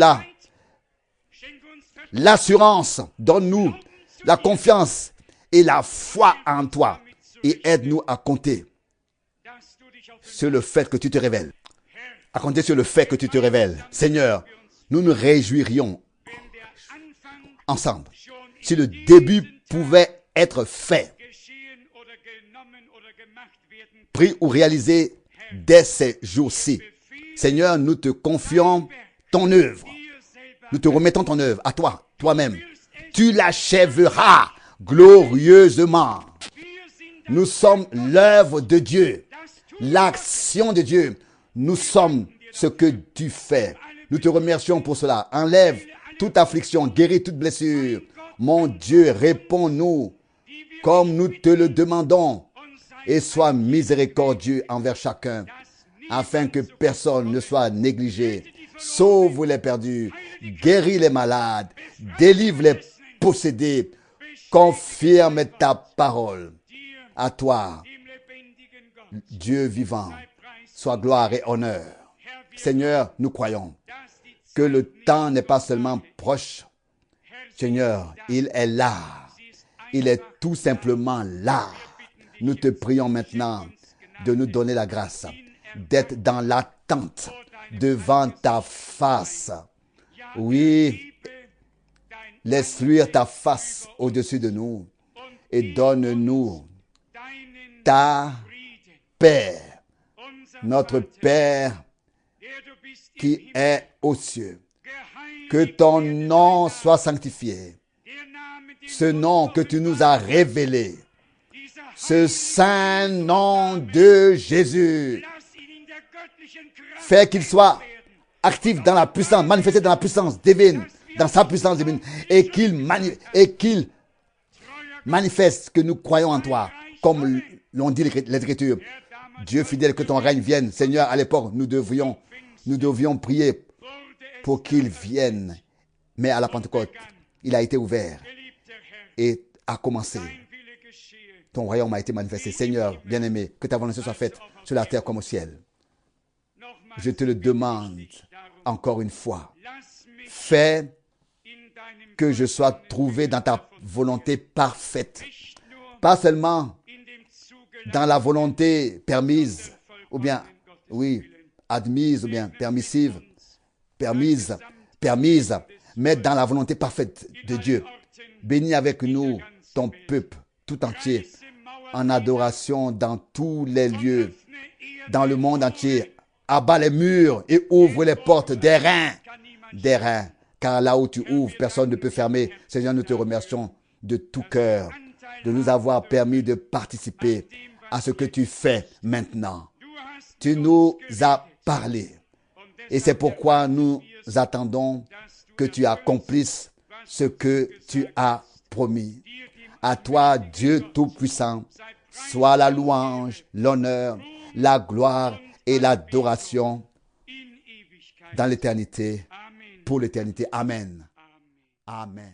l'assurance. Donne-nous la confiance et la foi en toi. Et aide-nous à compter sur le fait que tu te révèles. À compter sur le fait que tu te révèles. Seigneur, nous nous réjouirions ensemble si le début pouvait être fait, pris ou réalisé dès ces jours-ci. Seigneur, nous te confions ton œuvre. Nous te remettons ton œuvre à toi, toi-même. Tu l'achèveras glorieusement. Nous sommes l'œuvre de Dieu, l'action de Dieu. Nous sommes ce que tu fais. Nous te remercions pour cela. Enlève toute affliction, guéris toute blessure. Mon Dieu, réponds-nous comme nous te le demandons et sois miséricordieux envers chacun afin que personne ne soit négligé. Sauve les perdus, guéris les malades, délivre les possédés, confirme ta parole. À toi, Dieu vivant, soit gloire et honneur. Seigneur, nous croyons que le temps n'est pas seulement proche. Seigneur, il est là. Il est tout simplement là. Nous te prions maintenant de nous donner la grâce d'être dans l'attente devant ta face. Oui, laisse luire ta face au-dessus de nous et donne-nous ta paix. Notre Père qui est aux cieux, que ton nom soit sanctifié. Ce nom que tu nous as révélé, ce saint nom de Jésus, fait qu'il soit actif dans la puissance, manifesté dans la puissance divine, dans sa puissance divine, et qu'il manifeste que nous croyons en toi, comme l'ont dit l'Écriture. Dieu fidèle, que ton règne vienne. Seigneur, à l'époque, nous devions prier pour qu'il vienne. Mais à la Pentecôte, il a été ouvert et a commencé. Ton royaume a été manifesté. Seigneur, bien-aimé, que ta volonté soit faite sur la terre comme au ciel. Je te le demande encore une fois. Fais que je sois trouvé dans ta volonté parfaite. Pas seulement dans la volonté permise, ou bien, oui, admise, ou bien permissive, permise, mais dans la volonté parfaite de Dieu. Bénis avec nous ton peuple tout entier, en adoration dans tous les lieux, dans le monde entier. Abat les murs et ouvre les portes des reins, car là où tu ouvres, personne ne peut fermer. Seigneur, nous te remercions de tout cœur de nous avoir permis de participer à ce que tu fais maintenant. Tu nous as parlé et c'est pourquoi nous attendons que tu accomplisses ce que tu as promis. À toi, Dieu Tout-Puissant, soit la louange, l'honneur, la gloire et l'adoration dans l'éternité, pour l'éternité. Amen. Amen.